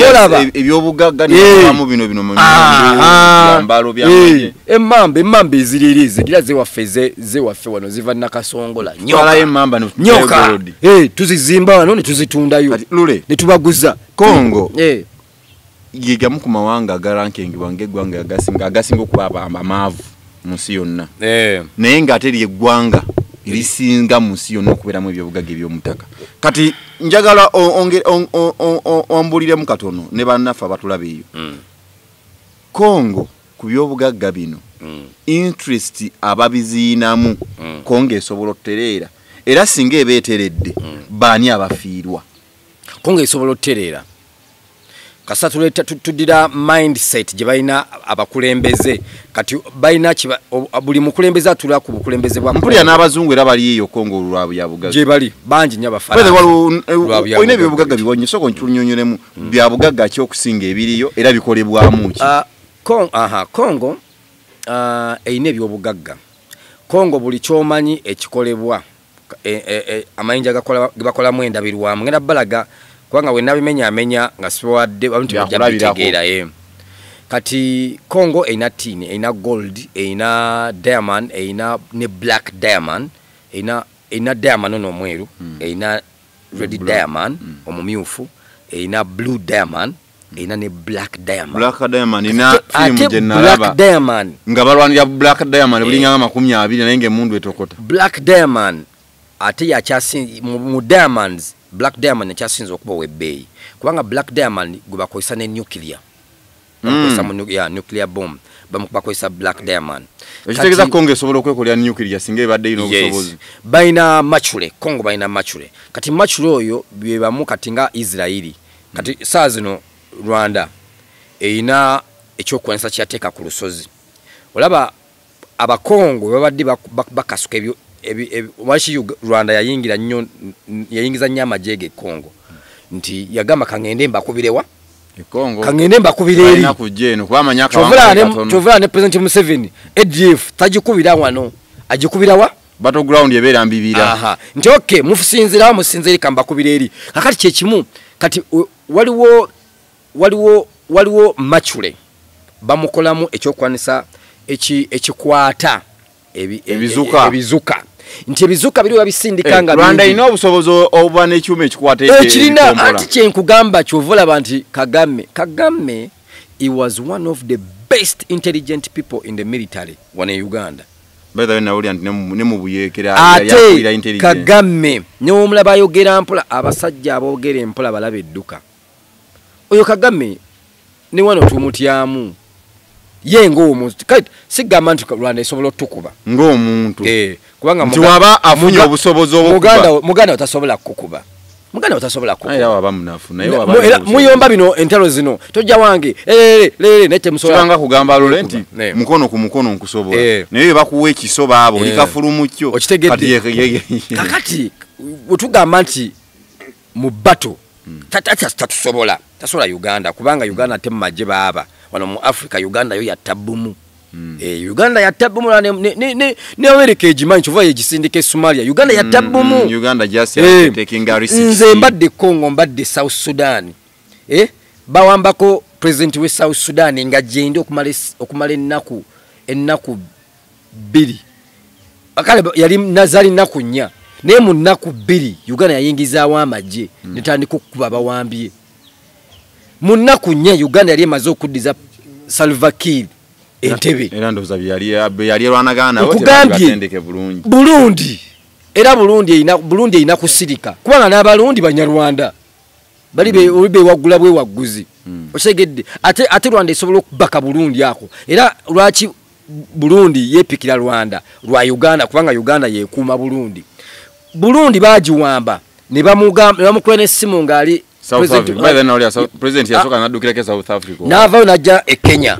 ebyobugagga n'abamu bino mu byambalo byamaje emmamba eziririze gira ze waffe wano ziva nakasongola nyoka tuzizimba wano ne tuzitundayo ne tubaguza Kongo yiga mu kumawanga agaranking wange gwanga agasinga okuba amavu munsi yonna naye ng'ateri eggwanga irisinga munsi yonna okubeeramu ebyobugagga eby'omutaka kati njagala ombulire mu katono ne bannaffe abatulaba eyo Kongo ku byobugagga bino interest ababiziinamu Kongo esobola otereera era singa ebeeteredde baani abafiirwa Kongo esobola otereera kasa tuleta tudira mindset je balina abakulembeze kati balina buli mukulembeze atula ku bukulembeze bwa mpulya n'abazungu era bali eyo Kongo olwabu ya bugagga je bali banji nya bafala oyine byobugagga bibonye soko ntunyonyolemu bya bugagga ki okusinga ebiriyo era bikolebwamu ki Kongo eyine byobugagga Kongo buli kyomanyi ekikolebwa amayinja gakola mu endabirwamu ngenda balaga kwanga we nabimenya nga siwadde abantu bajabitegeera kati Kongo eina tin eina gold eina diamond eina ne black diamond eina diamond no mweru eina red diamond omumyufu eina blue diamond eina ne black diamond ina film black diamond nga balwanira black diamond bulinga 20 nenge mundu etokota black diamond ate yakyasi mu diamonds black diamond yakyasinza okuba webbeyi kubanga black diamond gubakozesa ne nuclear nuclear bomb bamubakozesa black diamond ekitegeza Kongo esobola okwekolera nuclear singa ebadde ino obusobozi baina machule Kongo baina machule kati machule oyo byebamu kati nga Israeli kati saa zino Rwanda eina ekyokwanisa kyateeka ku lusozi olaba abakongo babadde bakasuka ebyo washi Rwanda yayingiza nyama jege Kongo nti yagamba kangende mbakubirewa Kongo kangende mbakubireri na kujeno kwamanya chovula ne president Museveni ADF tajikubira wano ajikubirawa battleground yebera mbibira nti okay mufusinzira musinziri kamba kubireri kakati kyekimu kati waliwo machule bamukolamu ekyokwanisa ekikwata ebizuka nti ebizuka biri babisindikanga Rwanda ino obusobozi obuba n'ekyuma ekikwata ekirina anti kyenkugamba kyovula banti Kagame he was one of the best intelligent people in the military wana Uganda bada na uli ne mu buyekera yakwira intelligence Kagame ne omulaba yogera mpola abasajja abogera empola balabe edduka oyo Kagame ne wano tumutyamu yengo omuntu kati sigamba nti Rwanda esobola tukuba ng'omuntu kubanga waba afunye obusobozi muganda utasobola kukuba era waba munafu naye waba muyomba bino entalo zino tojja wange lele nete musobola nga kugamba lole nti mukono ku mukono nkusobola naye bakuwa ekisoba abo likafulumukyo kakati utugamba nti mu bato tatusobola Uganda kubanga Uganda temu maje baba wano mu Africa Uganda yo yatabumu Uganda yatabumu ne America ejimanyi chova yegisindike Somalia Uganda yatabumu Uganda just taking a risk nze mbadde Congo mbadde South Sudan bawambako president we South Sudan nga jende okumala ennaku 2 akale yali nazali naku 4 ne mu nnaku 2 Uganda yayingizaawo amaje netandika okukuba bawambye mu nnaku 4 Uganda yali emaze okuddiza Salva Kiir entebe era ndoza yali rwanagana batendeke Burundi era Burundi ina kusirika kubanga n'abalundi banyarwanda bali be wagula bwe waguzi osegedde ate Rwanda esobola okubaka Burundi ako era lwaki Burundi yepikira Rwanda lwa Uganda kubanga Uganda yekuuma Burundi bajiwamba ne bamukwene simu ngali president yasoka nadukira ke South Africa nava najja Kenya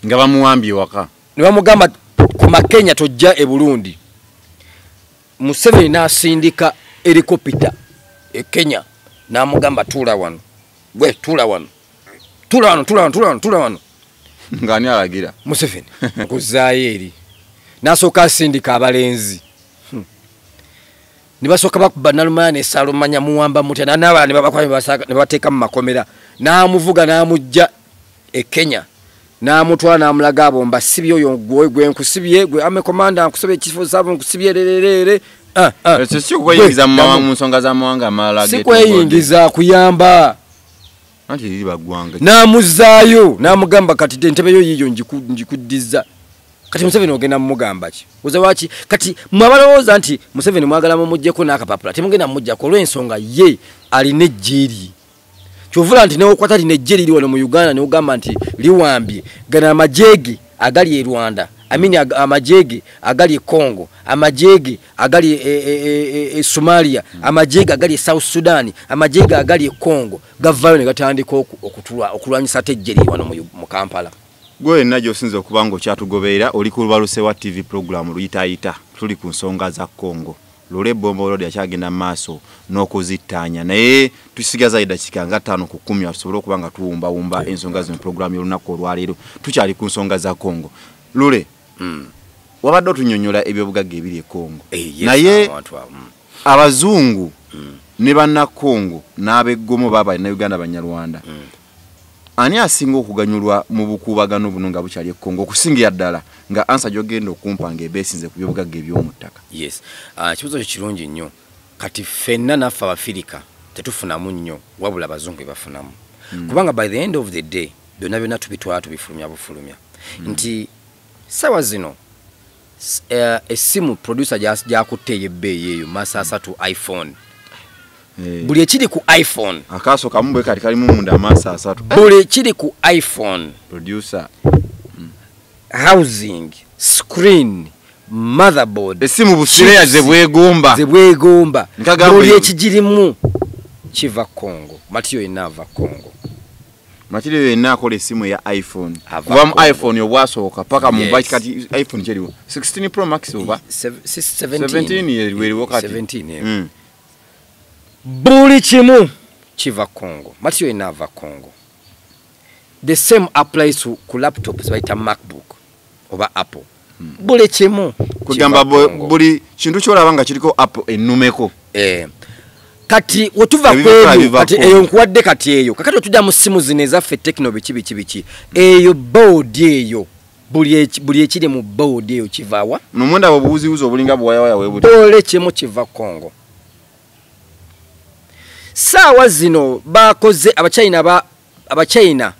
nga bamuwambye waka ne bamugamba ku Kenya tojja Burundi Museveni nasindika helicopter Kenya namugamba tula wano ngani alagira Museveni kuzaayo eri nasooka asindika abalenzi ne basooka bakuba Nalumaya ne Salomanya muwamba mutya n'abalala ne babakwata ne bateeka mu makomera n'amuvuga n'amujja e Kenya n'amutwala n'amulaga abomba sibye oyo gwe nkusibye gwe ame komanda nkusibye ekifo sabo nkusibye lerere sio kweyingiza mu nsonga za mawanga amalala si kweyingiza kuyamba anti libagwanga n'amuzaayo n'amugamba kati entebe yo yiyo njikuddiza kati Museveni ogenda mugamba ki uza wachi kati mwabalowooza nti Museveni mwagala mumujjeko n'akapapula temugenda mujjako olw'ensonga ye alina ejjeri kyovula nti newokwata lina ejjeri liri wano mu Uganda ne ugamba nti liwambye gana amajege agali e Rwanda amini amajege agali e Congo amajege agali e Somalia amajege agali e South Sudan amajege agali e Congo gavayo ne gatandika okulwanyisa tejjeri wano mu Kampala. Gwe najo sinze okubango kyatugoberera oli ku Lubaluse wa TV program luyitaayita tuli ku nsonga za Congo lule bombo lodi akyagenda maaso n'okuzitanya naye tusigaza idakika nga 5 ku 10 atusobola okubanga tuwumba ensonga zino program y'olunaku olwaleero tukyali ku nsonga za Congo lule wabadde otunyonyola ebyobugagga ebiri e Congo naye abazungu ne banna Congo n'abeggomo baba na Uganda Banyarwanda ani asinga okuganyulwa mu bukubagano buno nga bukyali e Congo okusingira ddala nga ansa gyogenda okumpanga ebeesinze ku byobugagga eby'omuttaka. Yes, kibuzo kirungi nnyo kati ffenna naffe Abafirika tetufunamu nnyo wabula abazungu bafunamu kubanga by the end of the day byonna tubitwala tubifulumya bufulumya nti sawa zino essimu producer gyakutte ey'ebbeeyi eyo masasatu iPhone buli ekiri ku iPhone akaso kamubwe kati kalimu munda amasa asatu buli ekiri ku iPhone producer housing screen motherboard esimu busireya zebwegomba buli ekigirimu kiva Congo material inava Congo material inakola esimu ya iPhone kuba mu iPhone yobwasoboka paka mu baki kati iPhone kyeriwo 16 Pro Max oba 17 yeriwo kati 17 buli kimu kiva Congo material inava Congo. The same applies ku laptops baita MacBook oba Apple buli kimu kugamba buli kintu kyolabanga kiriko Apple ennumeko kati otuva kweyo kati eyo nkuwadde kati eyo kakati otujja mu simu zino ezaffe technology biki eyo board eyo buli ekiri mu board eyo kivawa nomwenda obuwuziwuzi obulinga bwayawaya webuti buli kimu kiva Congo. Sawa zino bakoze abachina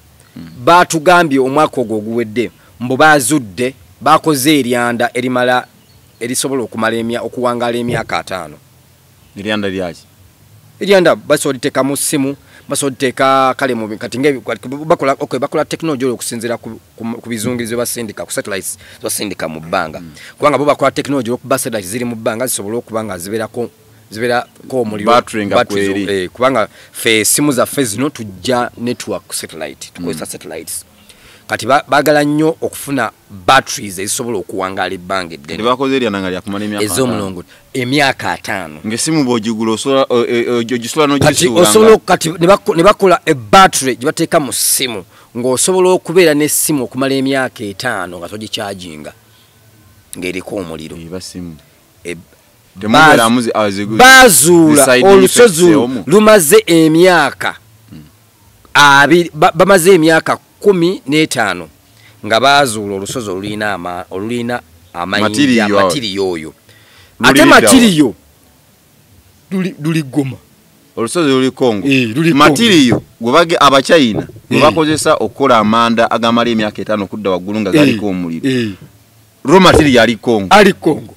batugambye omwaka oguwedde mbo bazudde bakoze eryanda erimala erisobola okumala okuwangala emyaka 5 eryanda lyaki eryanda basoditeka mu simu basoditeka kale mu kati nge bakola technology okusinzira ku bizungirizo basindika ku satellites basindika mu bbanga kubanga bo bakola technology okuba satellites ziri mu bbanga zisobola okubanga zibera ko muliro battery kubanga fe simu za fe zino tujja network satellite tukozesa satellites kati bagala nnyo okufuna batteries ezisobola okuwangala ebbanga eddene bakoze eryananga lya kumala emyaka ez'omulongo emyaka 5 ngesimu bw'ogigula ogisola n'ogisuula kati ne bakola battery gye bateeka mu simu ng'osobola okubeera n'essimu okumala emyaka 5 nga togicharginga ng'eriko omuliro basimu bazuula olusozi lumaze emyaka bamaze emyaka 15 nga bazuula olusozi olulina amatiriyo oyo ate matiriyo luli Goma olusozi luli Congo matiriyo gwebage abachina gwebakozesa okukola amanda agamala emyaka 5 okudda waggulu nga galiko omuliro raw material ali Congo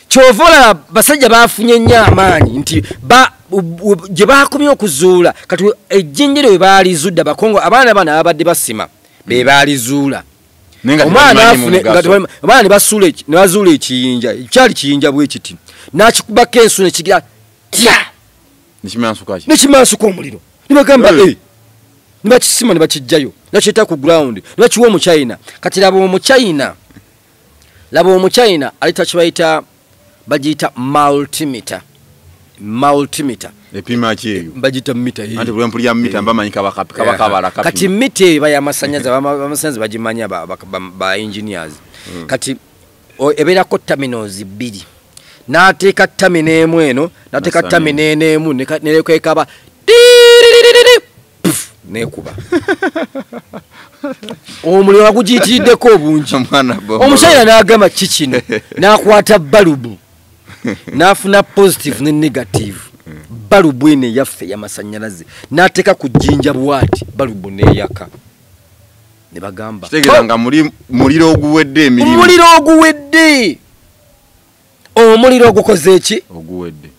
chovola basajja bafunye nnyo amaanyi nti gye bakomye okuzuula kati ejjinjiro we baalizudda bakongo abaana abadde basima be baalizuula omwana ne bazuula ekiyinja kyali kiyinja bwe kiti n'akikubako ensu ne kigira tya nekimansuka omuliro ne bagamba ne bakisima ne bakijjayo nakiyita ku ground ne bakiwa omuchina kati laba omuchina alita kibayita bajita multimeter epima kyeyo bajita mita anti bwe mpulya mita mbamanyika bakabala kati mita baya amasanyaza bagimanya ba engineers kati ebeerako terminals 2 n'ateeka terminal emu eno n'ateeka terminal emu nekwekaba nekuba omuliro wagugiyitiriddeko obungi omusajja n'agamba kikino n'akwata balubu n'afuna positive ne negative balubu eno eyaffe y'amasannyalaze n'ateeka ku jjinja bwati balubu n'eyaka ne bagamba kitegeeza muliro oguwedde emirimu omuliro oguwedde omuliro ogukoze eki oguwedde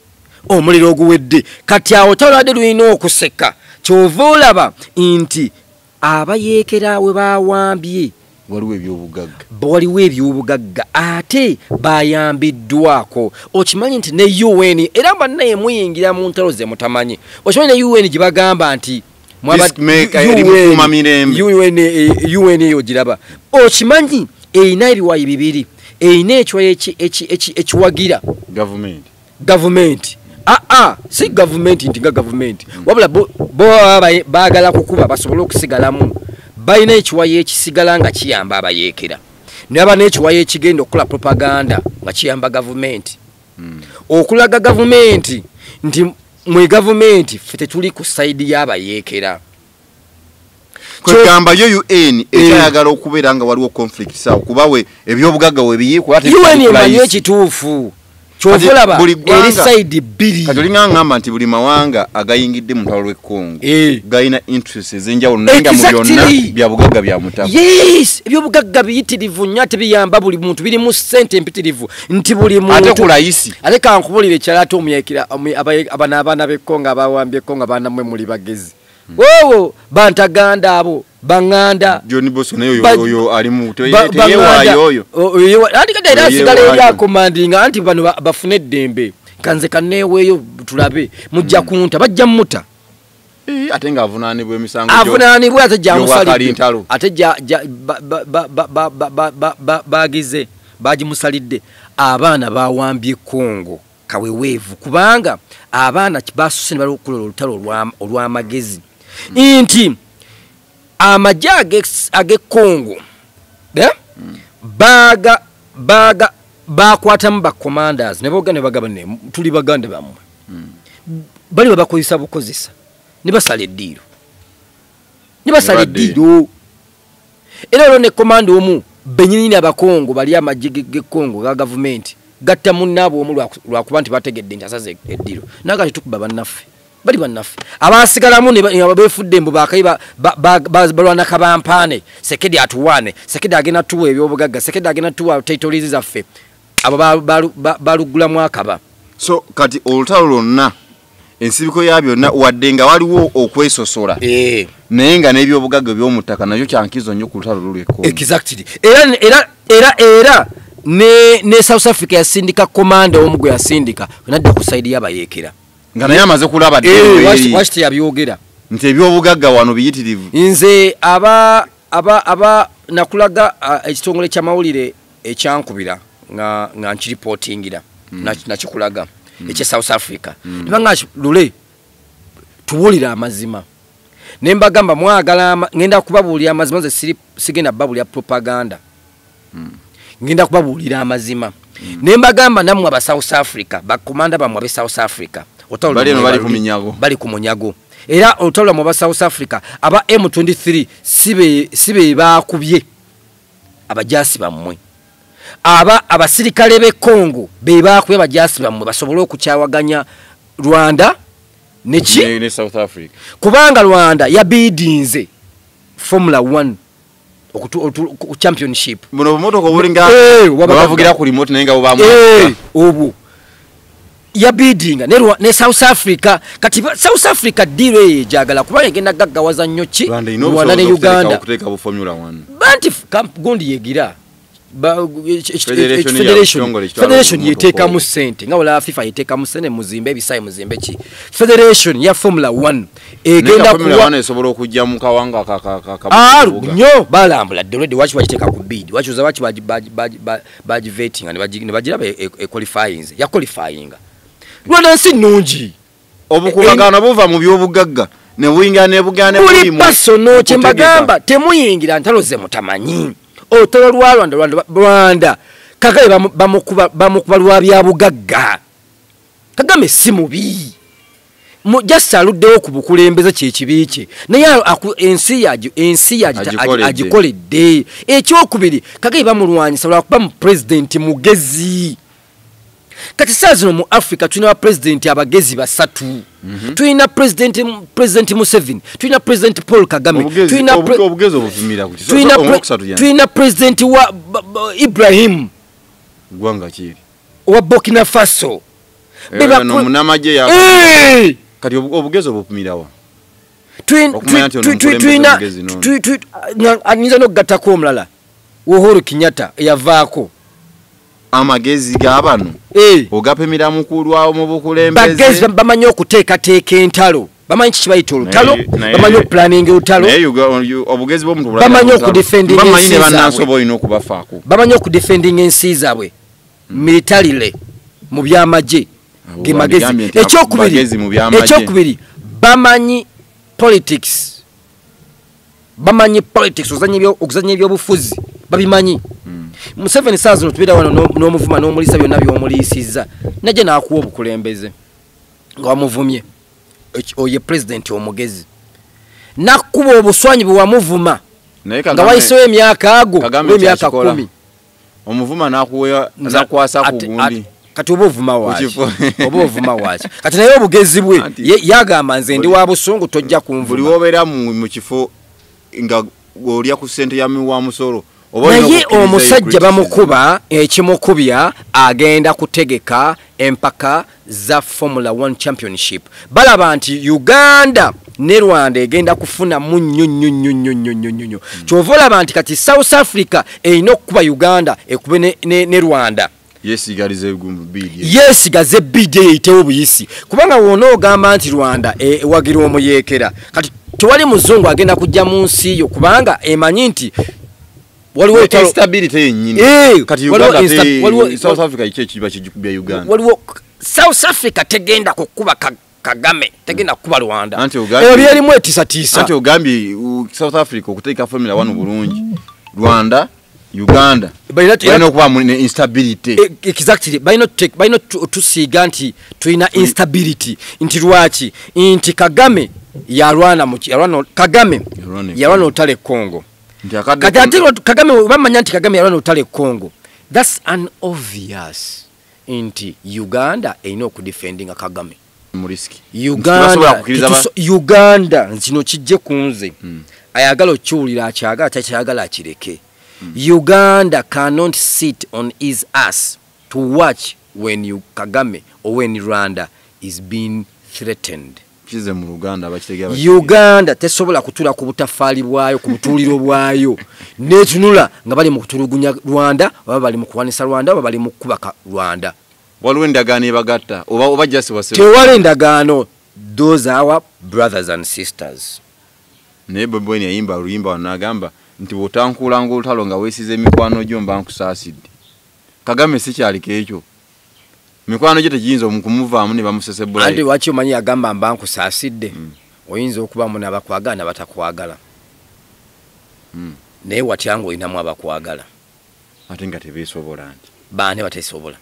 omuliro oguwedde kati awo talwadde lulina okuseka kyova olaba nti abayeekera we bawambye waliwo ebyobugagga ate bayambiddwako okimanyi nti ne UN era bannaye muyingira mu ntalo ze mutamanyi okimanyi ne UN gye bagamba nti UN eyo giraba okimanyi erina ebiwayi 2 erina ekiwayi ekiwagira gavumenti si gavumenti nti nga gavumenti wabula bo baagala kukuba basobole okusigalamu balina ekiwayi ekisigala nga kiyamba abayeekera naba n'ekiwayi ekigenda okukola propaganda nga kiyamba gavumenti okulaga gavumenti nti mwe gavumenti ffe tetuli ku sayidi y'abayeekera kwegamba yo UN ekyayagala okubeera nga waliwo conflict sawa kubawe ebyobugagga webiyiikwa UN emanyi ekituufu kyovulaba eri side 2 katolinga ngamba nti buli mawanga agayingidde mu ntalo lw'e Congo gayina interests ezenjawulo nenga mu byonna bya bugagga bya mutaka yes ebyobugagga biyitirivu nnyo ate biyamba buli muntu biri mu ssente empitirivu nti buli muntu ate kulayisi ate kankubulire kyalato omuyekera abaana b'e Congo abawambye Congo abanamwe muli bagezi wowo bantaganda abo banganda Johnny Bosso nayo ali mu teyewayo oyo andi kada era sigala ya commanding anti bano bafune dembe kanze kaneweyo tulabe mujja kunta bajja muta ate nga avunanibwa emisango avunanibwa ate ja musali ate ja bagize baji musalidde abaana bawambye Congo kawewevu kubanga abaana kibasuse bali okulola olutalo olw'amagezi inti amajja age Congo bakwatamu ba commanders ne boga ne bagaba ne tuli baganda bamwe bali babakozesa bukozesa ne basala eddiiro era ne command omu benyini abakongo bali amajje ge Congo ga government gatta munnabo omu lwakuba nti bategedde nti asaze eddiiro naga tukuba bannaffe bali bannaffe abasigalamu ne abefudde mbu bakayiba balwana kabampane sekedi atuwane sekedi agena tuwe ebyobugagga sekedi agena tuwa territories zaffe abo balugula mwakaba so kati olutalo lonna ensibiko ya byonna wadde nga waliwo okwesosola naye nga n'ebyobugagga by'omutaka nakyo kyankizo nnyo ku lutalo lulweko exactly era ne South Africa yasindika komanda omu gwe yasindika nadda ku side y'abayeekera nga naye amaze kulaba washiti yabyogera nti ebyobugagga wano biyitirivu nze nakulaga ekitongole ky'amawulire ekyankubira nga nkiripotingira nakikulaga ekye South Africa nibanga lule tuwulira amazima nembagamba mwagala ngenda kubabuulira amazima nze sigenda babulya propaganda ngenda kubabuulira amazima nembagamba namwe aba South Africa bakomanda bamwe abe South Africa bali ku munyago era olutalo mu ba South Africa aba M23 sibe bakubye abajasi bamwe abasirikale be Congo be bakubye abajasi bamwe basobole okukyawaganya Rwanda ne South Africa kubanga Rwanda yabidinze Formula 1 championship muno motoka obulinga bavugira ku remote naye nga bobamu obu ya bidding ne South Africa kati South Africa deal ejagala kuba yagenda gaggawaza nnyo ki Rwanda ne Uganda okuteka bu Formula 1 banti gundi yegira Federation yeteka mu sente nga wala FIFA yeteka mu sente muzimbe ebisayi muzimbe ki Federation ya Formula 1 egenda Formula 1 esobola okujja mu kawanga nyo balambula already wachi wachiteka ku bid wachuza wachi baji vetting ne bagira qualifying ya qualifying Rwanda si nungi obukubagana buva mu byobugagga ne winga ne bugane buli pasono chembagamba temuyingira ntalo ze mutamanyi otolo lwa Rwanda Kagame bamukuba lwa bya bugagga Kagame si mubi just aluddewo ku bukulembeze kyekibiiki naye ensi agikoledde ekyokubiri Kagame bamulwanyisa lwakuba mu president mugezi kati saa zino mu Africa tulina president abagezi basatu tulina president Museveni tulina president Paul Kagame tulina president wa Ibrahim gwanga kiri wa Burkina Faso no munamaje ya kati obugezo bupimirawa aniza no gatako omulala Uhuru Kenyatta yavaako amagezi gabano ogapimira mukulwa mu bukulembeze bagezi bamanyi okuteekateeka entalo bamanyi kibayita olutalo bamanyi planning olutalo obugezi bw'omuntu bamanyi okudefending bamanyi ne bannasobo ino okubafaako bamanyi okudefending ensi zaabwe militarily mu byamaje gemagezi ekyokubiri bamanyi politics okuzanya ebyobufuzi babimanyi Museveni saazo tubira wano n'omuvuma n'omulisa byonna by'omuliisizza najje n'akuwa obukulembeze nga wamuvumye oye president omugezi nakkuba obuswanyi bwe wamuvuma nga wayisewo emyaka ago emyaka 10 omuvuma nakwasa ku gundi kati obuvuma waaki kati naye obugezi bwe yagamba nze ndi wa busungu tojja kunvuma buli wobeera mu kifo nga olya ku ssente ya wa musolo naye omusajja bamukuba ekimukubya agenda kutegeka empaka za Formula 1 Championship balaba nti Uganda ne Rwanda egenda kufuna munnyo kyovolaba nti kati South Africa erina okukuba Uganda ekube ne Rwanda yesigaze bidi eyitewo buyisi kubanga wona ogamba nti Rwanda wagira omuyeekera kati tewali muzungu agenda kujja mu nsi yo kubanga emanyi nti waliwo instability yenyini kati South Africa ikiba kijukubya Uganda waliwo South Africa tegenda kukuba Kagame tegenda kukuba Rwanda erimu etisa anti ogambi South Africa okuteeka Formula 1 bulungi Rwanda Uganda bayino kuba mu instability exactly bayino tusiga nti tuina instability nti lwaki nti Kagame yarwana otale Congo Kagame bamanya nti Kagame yarwana otale Congo that's an obvious nti Uganda erina okudefendinga Kagame mu risk Uganda zino kijje kunze ayagala okyulira akyagala akireke Uganda cannot sit on his ass to watch when Kagame or when Rwanda is being threatened. Uganda tesobola kutula ku butafaali bwayo ku butuliro bwayo netunula nga bali mu kutulugunya Rwanda baba bali mu kuwanisa Rwanda baba bali mu kubaka Rwanda waliwo endagaano ebagatta oba just wase tewali endagaano those are our brothers and sisters ne bobweni yimba luyimba wanagamba nti botankulanga olutalo nga wesize mikwano gyo mba nkusaasidde Kagame si kyaliko ekyo mikwano gye tegiyinza omukumuvaamu ne bamusesebula andi wachi omanyi agamba mba nkusaasidde oyinza okuba muna abakwagana batakwagala naye watyango inamu abakwagala ate nga tebeesobola nti baane bateesobola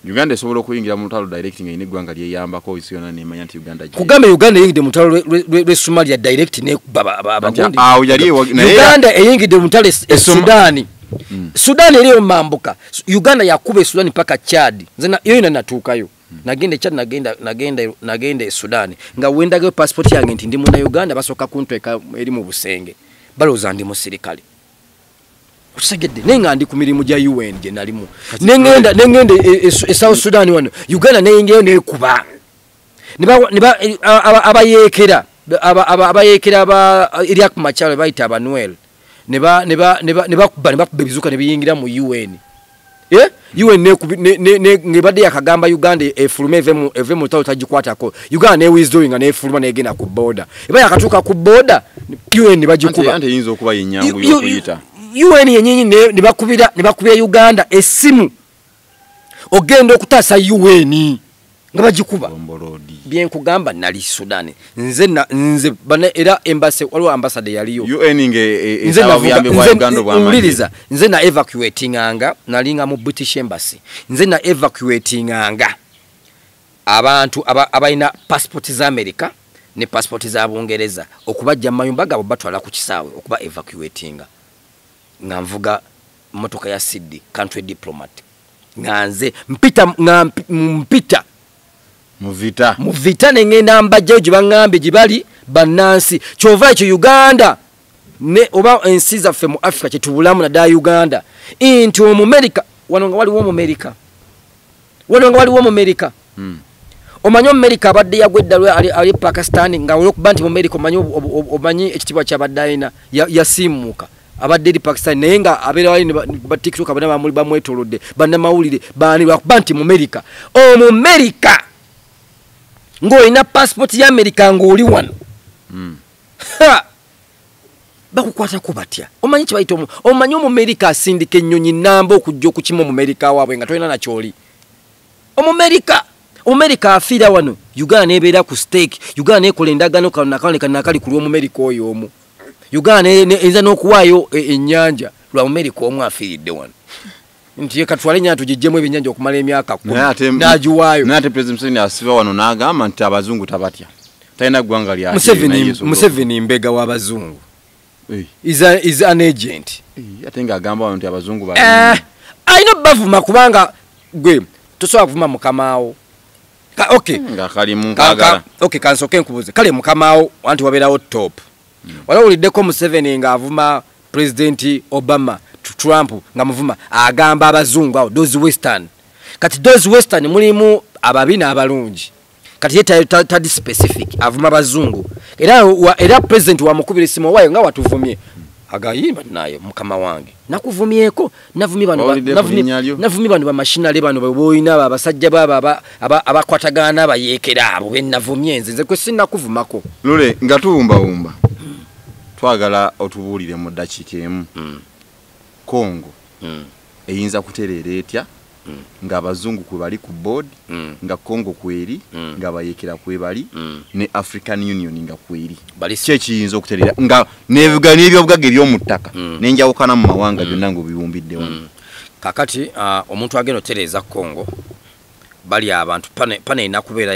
Uganda esobola okuyingira mu lutalo directing ine gwanga lyeyambako isiyona nemanya nti Uganda Kugame Uganda eyingide mu lutalo lwe Somalia direct ne abagundi Uganda eyingide mu lutalo Sudan Sudan eriyo mambuka Uganda yakuba Sudan paka Chad nzena yo ina natukayo nagende Chad nagende Sudan nga wendage passport yange nti ndi mu na Uganda basoka kuntweka eri mu busenge baloza ndi mu sirikali usagedde nenga ndi ku mirimu gya UN je nalimu nengende South Sudan wano Uganda neyingeyo nekuba niba abayekera aba Iraq machalo bayita abanwel neba bizuka nebiyingira mu UN UN nebadde yakagamba Uganda efulume eve mu tawo tajikwatako Uganda ne withdrawing ne efuluma negenda ku border eba yakatuka ku border UN bajikuba ante yinzo kuba yenyangu yokuyita UN yenyinyi nibakubira Uganda esimu ogenda okutasa UN nga bagikuba Bombolodi. bien kugamba nali Sudan nze bana era embassy waliwo ambassador yaliyo UN nge abuyambe bwa Uganda bwa Uliriza nze na evacuating anga nalinga mu British embassy nze na evacuating anga abantu abaina passport za America ne passport za Bungereza okubajja mayumba gabo batwala ku kisaawe okuba evacuating nga nvuga motoka ya Sydney country diplomat nganze mpita mu vita nengenda mbajja jibangambe jibali banansi kyova ekyo Uganda ne oba ensi zaffe mu Africa kyetubulamu na da Uganda into mu America wanonga waliwo mu America omanyo America abadde yagwedda ali Pakistan nga olwokuba nti mu America omanyi ekitibwa kyabaddaina yasimuka abadde li Pakistan naye nga abeera wali ba TikTok abana bamuli bamwetolodde banna mawulire bani lwakuba nti mu America mu America ngoina passport ya America ngoli wano bakukwata ko batya omanyi kibayito omanyi mu America asindika ennyonyi namba okujja okukima mu America waabwe nga tolina na kyoli America afira wano Uganda nebeera ku stake Uganda nekola endagano kanakali ku lw'omu America oyo omu Uganda enza n'okuwaayo ennyanja lwa America omu afiiridde wano nti ye katwale nya tujijjemu ebinnyanja okumala emyaka 10 nagiwaayo nate President Museveni asiba wano n'agamba nti abazungu tabatya talina ggwanga lya Museveni mbega w'abazungu is an agent ate ng'agamba wano nti abazungu alina bavuma kubanga gwe tosobola kuvuma mukamaawo okay nga kalimu nkagala okay kansoke nkubuze kale mukamaawo anti wabeerawo top walawuliddeko Museveni ng'avuma President Obama Trump nga muvuma agamba abazungu awo those western kati those western mulimu ababina abalungi kati yeta tadi specific avuma abazungu era president wa mukubiri simo wayo nga watuvumye agayimba naye mukama wange nakuvumyeko navumye bano ba machinery bano boyina abasajja baba abakwatagana bayekera abo benavumye nze kwe sinakuvumako lule nga tuwumba twagala otubuulire mu dakiika emu Kongo eyinza kutereera etya nga abazungu kwe bali ku board nga Kongo kweri nga bayekera kwe bali ne African Union nga kweri kye kiyinza okutereera nga nebiga n'ebyobugagga eby'omu ttaka n'enjawukana mu mawanga byonna ngo biwumbidde wano kakati omuntu agenda otereeza Kongo bali abantu pane inakubeera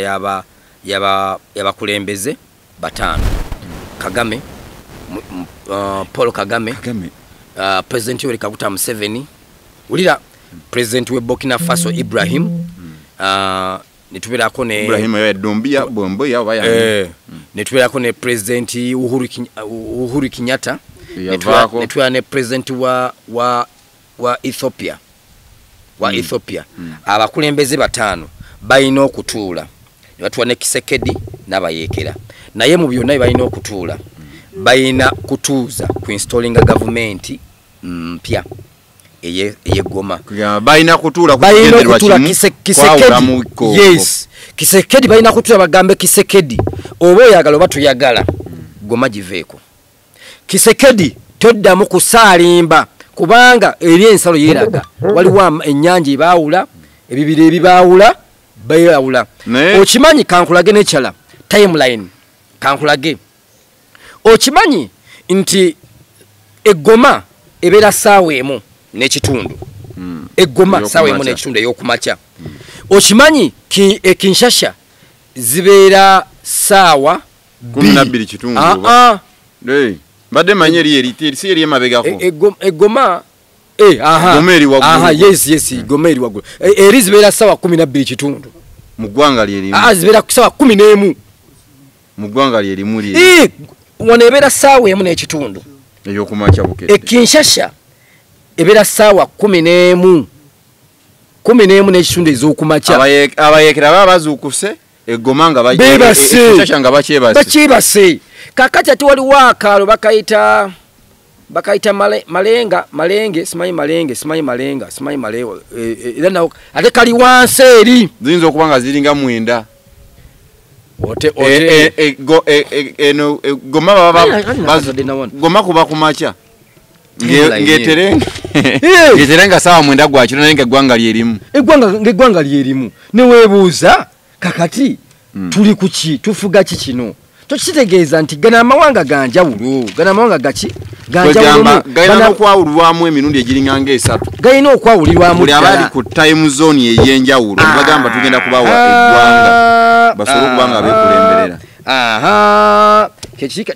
yabakulembeze batano Kagame Paul Kagame President Yoweri Kaguta Museveni ulira President we Burkina Faso Ibrahim nitubeerako ne Ibrahim ya Dombia bombo ya baya nitubeerako ne President Uhuru Kenyatta nitubeera ne President wa Ethiopia Ethiopia abakulembeze batano bayina okutuula batuwa ne Kisekedi n'abayekera naye mu byonna bayina okutuula bayina kutuuza ku installing government mpya eye Goma bayina kutuula kugenderwa kimu Kisekedi yes Kisekedi bayina kutuula bagambe Kisekedi oba oyagala oba tuyagala Goma giveeko Kisekedi toddamu kusaalimba kubanga eri ensalo yeraga waliwo ennyanja ebaawula ebibiri ebibaawula bayawula okimanyi kankulage n'ekyala timeline kankulage okimanyi nti Egoma ebeera saawa emu n'ekitundu Egoma saawa emu n'ekitundu ey'okumakya okimanyi Kinshasa zibeera saawa 12 kitundu mbadde manyi eri si eri emabegako Egoma yes Goma eri waggulu eri zibeera saawa 12 kitundu mu ggwanga lyerimu zibeera saawa 11 mu ggwanga lyerimu wano ebeera saawa emu n'ekitundu ey'okumakya bukedde Kinshasa ebeera saawa 11 n'ekitundu ez'okumakya abayekera baba bazuukuse Egoma nga Kinshasa nga bakyebase kakati ati waliwo akaalo bakayita malenge simanyi malenga era nawo ate kali wansi eri ziyinza okuba nga ziringa 9 Goma kuba kumakya ngeterenga sawa 9 gwakiro naye nga eggwanga lyerimu neweebuuza kakati tuli kuki tufuga kino tukitegeeza nti gana amawanga ganjawulo gana amawanga gachi ganjawulo gayina okwawulwamu emirundi egiringanga 3 gayina okwawulirwamu buli abali ku time zone eyenjawulo bagamba tugenda kubawa eggwanga basobole kubanga bekulemberera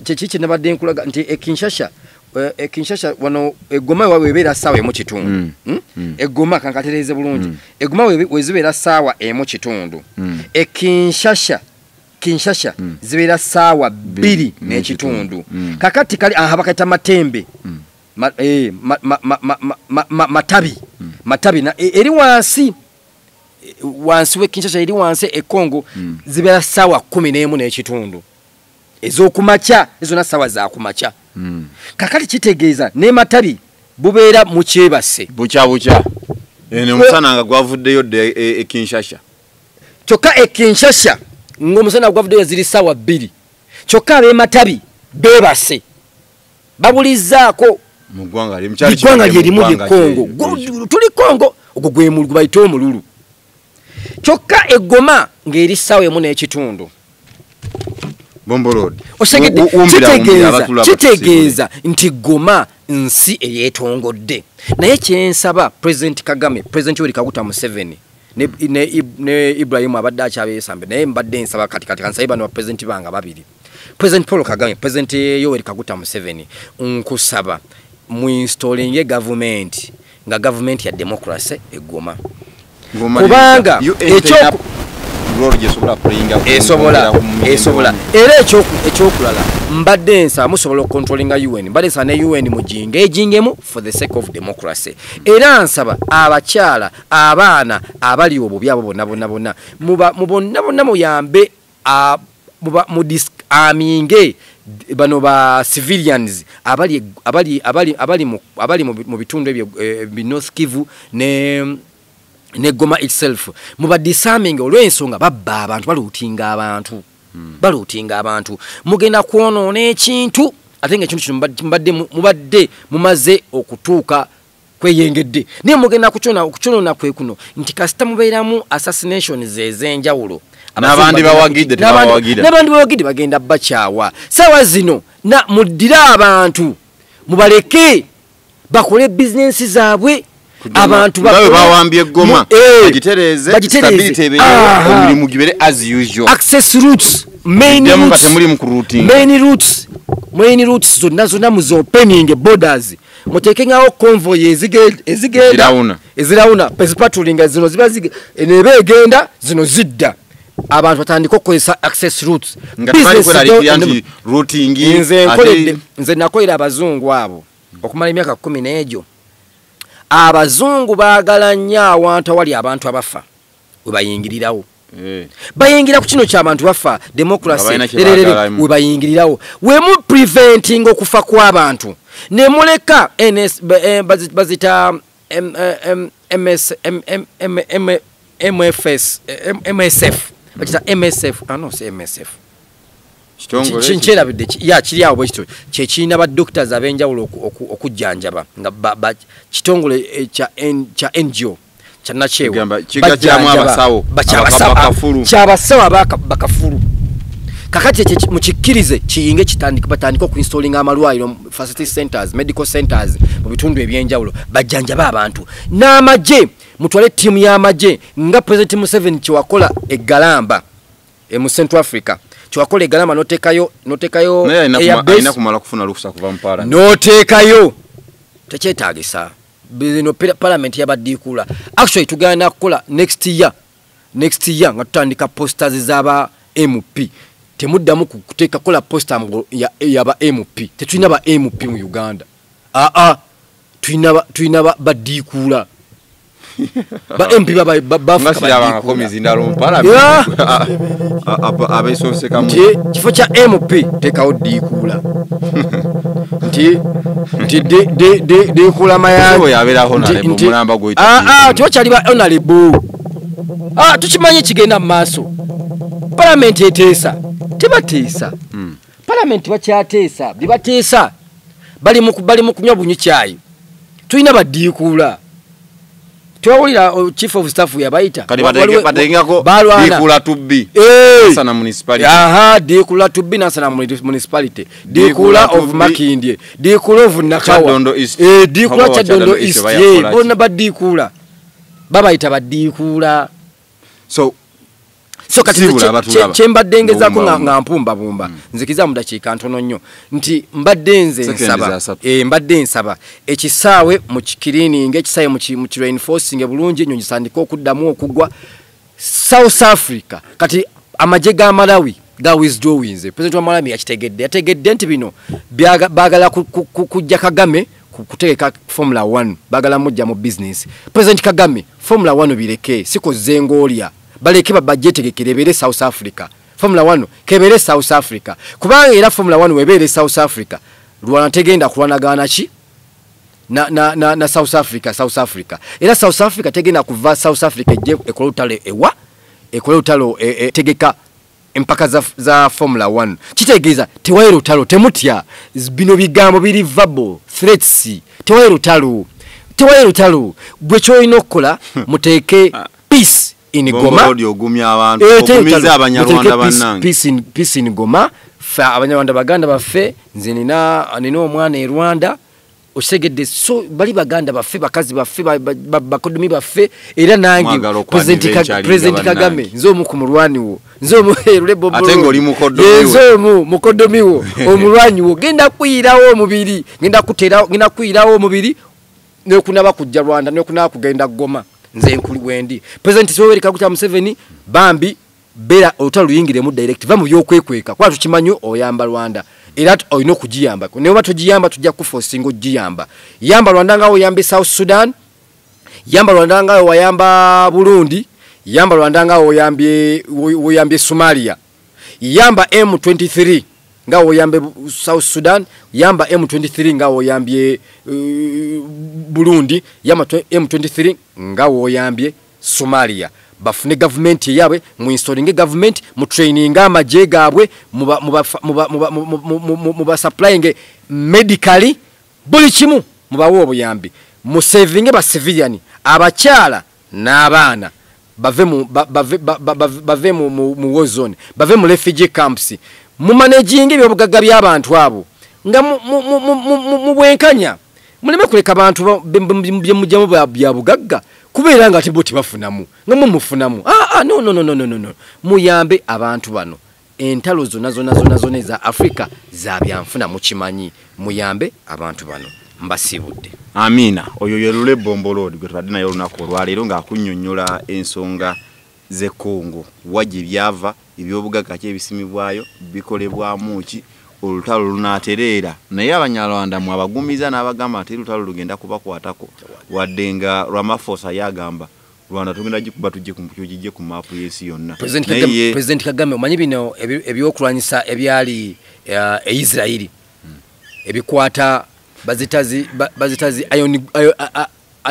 kyeki nabadde nkulaga nti Kinshasa wano Goma webeera sawa emu kitundu Goma kankatereze bulungi Goma wezibeera sawa emu kitundu Kinshasa zibeera sawa 2 n'ekitundu kakati kali bakata matembe matabi na eri wansi we Kinshasa eri wansi Kongo zibeera sawa 11 n'ekitundu ezokumacha ezona sawa za kumacha kakati kitegeeza ne matabi bubeera mu kyebase bucha ene musana nga gwavuddeyo de Kinshasa kyokka Kinshasa ng'omusana gwavuddeyo ziri sawa 2 kyokka abe matabi bebase babulizaako mu ggwanga lyerimu lye Kongo tuli Kongo ogwo gwe mululu bayita omululu kyokka Goma ng'eri sawa emu n'ekitundu Bomborod osegedde kitegeeza nti Goma nsi eyeetongodde naye kyensaba President Kagame President Yoweri Kaguta Museveni ne Ibrahim abadde akyabeesambe naye mbadde nsaba kati kansabe bano President banga babiri President Paul Kagame President Yoweri Kaguta Museveni nkusaba mu installing government nga government ya democracy Goma kubanga ekyo esobola era ekyokulala mbadde nsa musobola controllinga UN mbadde nsa ne UN ejingemu for the sake of democracy era nsaba abakyala abaana abali obubi abo bonna bonna muyambe mu aminge bano ba civilians abali mu bitundu ebyo North Kivu ne Goma itself muba disarming olw'ensonga babba abantu baluutinga abantu mugenda kwonoona ekintu ate nga ekintu kino mubadde mumaze okutuuka kweyengedde naye mugenda kukyonona kwe kuno nti kasita mubeeramu assassinations ez'enjawulo n'abandi bawagidde bagenda bakyawa sawa zino muddira abantu mubaleke bakole bizinensi zaabwe abantu bawambye Goma bagitereze stability omirimu gibere as usual access routes main routes zonna muzo opening borders mutekengawo convoy ezigenda patrolling zino ziba nebegenda zino zidda abantu batandika okukozesa access routes nze nakolera abazungu abo okumala emyaka 10 n'egyo abazungu baagala nnyo awantu awali abantu abafa webayingirirawo bayingira ku kino ky'abantu bafa democracy webayingirirawo wemu preventing okufa kw'abantu ne muleka bazita MSF bakita MSF MSF kinkyerabidde kiri awo bwekito kyekiina badoctors ab'enjawulo okujjanjaba nga kitongole kya NGO kyabasawo bakafulu kakati mukikkirize kiyinge batandika okuinstollinga amalwaliro facility centers medical centers mu bitundu ebyenjawulo bajjanjaba abantu n'amagye mutwale ttiimu y'amagye nga President Museveni kyewakola egalamba mu Central Africa chwakole galama notekayo aina kumala kufuna ruhusa kuva mpara notekayo tekyetaagisa bino parliament yabadikula actually tugana kukola next year nga tutandika posters zaba MP temuddamu kuteeka kola poster yaba MP tetulina ba MP mu Uganda tulina badikula ba MP bafuka komizi ndalo mpala abesose kamu kifo kya MP tekawo dikula nti de kula mayanja yabera honorable mulamba goita tiwa kyali ba honorable tukimanyi kigenda mu maaso parliament eteesa tebateesa parliament bakyateesa bali mu kunywa bunyi kyayi tulina badikula twawulira chief of staff yabayita kati batengako Dikula tubbi Nasana municipality Dikula tubbi Nasana municipality Dikula of Makindye Dikula of Nakawa Dikula Kyadondo East bonna badikula babayita badikula so kati chembadde ngezako nga mpumba bumba nzikiza mu dakiika ntono nnyo nti mbadde nsaba ekisaawe mu cleaning ekisaawe mu reinforcing bulungi nnyo gisandika okuddamu okugwa South Africa kati amaje ga Malawi ga withdrawings president wa Malawi yategedde nti bino bagala kujja Kagame kutegeka Formula 1 bagala mujja mu business president Kagame Formula 1 bireke siko zengolya baleke babajetegekere South Africa Formula 1 kebere South Africa kubanga era Formula 1 webere South Africa Rwanda tegenda kulwanagana ki na South Africa era South Africa tegenda kuva South Africa je ekolutalo tegeka empaka za Formula 1 kitegeeza tewaero talo temutya bino bigambo biri verbal threats tewaero talo gwe choino kola muteke peace in Goma ogumya abantu okumiza abanyarwanda bannange peace in Goma fa abanyarwanda baganda baffe nze nina omwana e Rwanda osegedde so bali baganda baffe bakazi baffe bakodomi baffe era nange president Kagame nze omu ku mulwani wo nze omuherule bobo ate ngoli mukodomi wo omulwanyi wo genda kuyirawo omubiri genda kuyirawo omubiri nekunaba kujja Rwanda nekunaba kugenda Goma nze nkuli wendi president Yoweri Kaguta Museveni bambi bera otaluyingire mu direct va mu byokwekweka kwa tukimanyo oyamba Rwanda era oyino kujiyamba ne watu jiyamba tujja kuforcinga jiyamba yamba Rwanda nga oyambe South Sudan yamba Rwanda nga oyamba Burundi yamba Rwanda nga oyambye Somalia yamba M23 nga oyambe South Sudan yamba M23 nga oyambye Burundi yamba M23 nga oyambye Somalia bafune government yawe mu installing government mu training amaje gabwe mu supplying medically buli kimu mu bawo obuyambi mu saving ba civilian abakyala n'abaana bave mu war zone bave mu refugee camps mu managing ebyobugaga by'abantu abo nga mu bwenkanya muleme kuleka abantu byemujjamu bya bugagga kubeera nga tiboti bafunamu nga mumufunamu no muyambe abantu bano entalo zona za Afrika za byanfuna mukimanyi muyambe abantu bano mbasibudde amina oyo yerule bombolodi gwe twadde nayo lunako olwaleero nga akunnyonnyola ensonga ze Kongo waje byava ebyobugaga kyebisimibwayo bikolebwamu ki olutalo lunaterera naye abanyarwanda mu abagumiza n'abagamba ati olutalo lugenda kubakwatako waddenga Ramaphosa yagamba Rwanda tugenda jikuba tujje kumpujije ku map y'ensi yonna President Kagame omanyi bino ebyokulwanyisa ebyali Israeli ebikwata bazitazi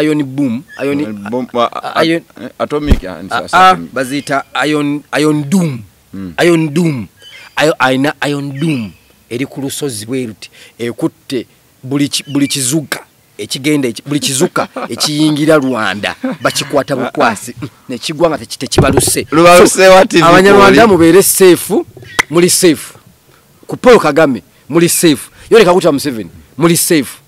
ion boom atomic bazita ion doom eri ku lusozi bweruti ekutte buli kizuka ekigenda buli kizuka ekiyingira Rwanda bakikwata bukwasi nekigwa nga tekibaluse abanyarwanda mubeere safe muli safe ku Paul Kagame muli safe Yoweri Kaguta Museveni muli safe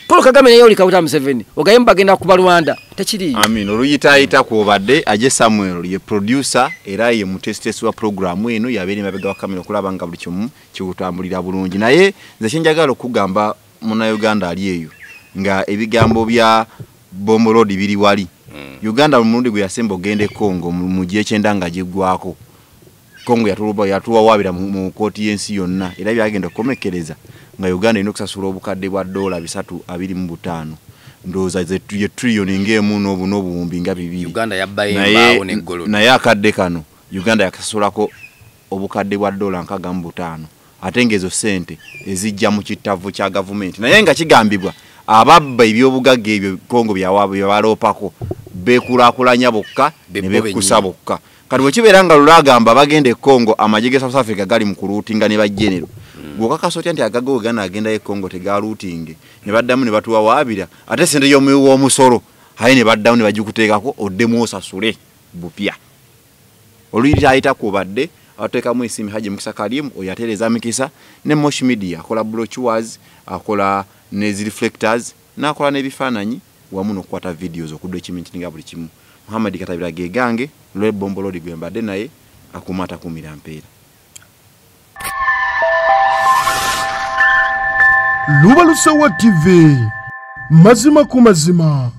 Paul Kagame Yoweri Kaguta Museveni ogaye mbagenda kuba Rwanda tekiri amin oluyita ku obadde aje Samuel ye producer era ye mutestesi wa program eno yabere mabega wa kamera kulaba nga buli kimu kigutambulira bulungi naye nze kinjagala okugamba muna Uganda ali eyo nga ebigambo bya bombolodi biri wali Uganda mulundi gwe yasemba ogende Kongo mu gihe kyendanga jigwako Kongo yatuwa wabira mu koti yensi yonna era byagenda komekereza nga Uganda ino kusasula obukadde bwa $325 ndoza ze trillion ngemu n'obuwumbi nga bibiri Uganda yabbaye mbaawo n'eggolo naye akadde kano Uganda yakasulako obukadde bwa $500 ate ngezo sente ezijja mu kitavu kya government naye nga kigambibwa ababba ebyobugagga ebyo Kongo byawabwe balopako bekulakulanya bokka ne bekusabokka kati bwe kibeera nga lulagamba bagende Kongo amajege South Africa gali mu kurutinga ne bajenero gwokakasotya nti agago Uganda agenda e Kongo tegarutinge ne baddamu ne batuwa wabira ate sente y'omusoro hayi ne baddawo ne bagikuteekako oddemu osasule bupya oluyiri ayita kubadde ateekamu esimu Haji Mukisa Karim oyo atereeza mikisa ne Mosh Media akola brochures akola ne reflectors n'akola n'ebifaananyi wamu n'okukwata videos okuddocumentinga buli kimu Muhammad Katabira gegange lwe bombolodi gwe mbadde naye akumata kumira mpeera Lubalusewa TV mazima ku mazima.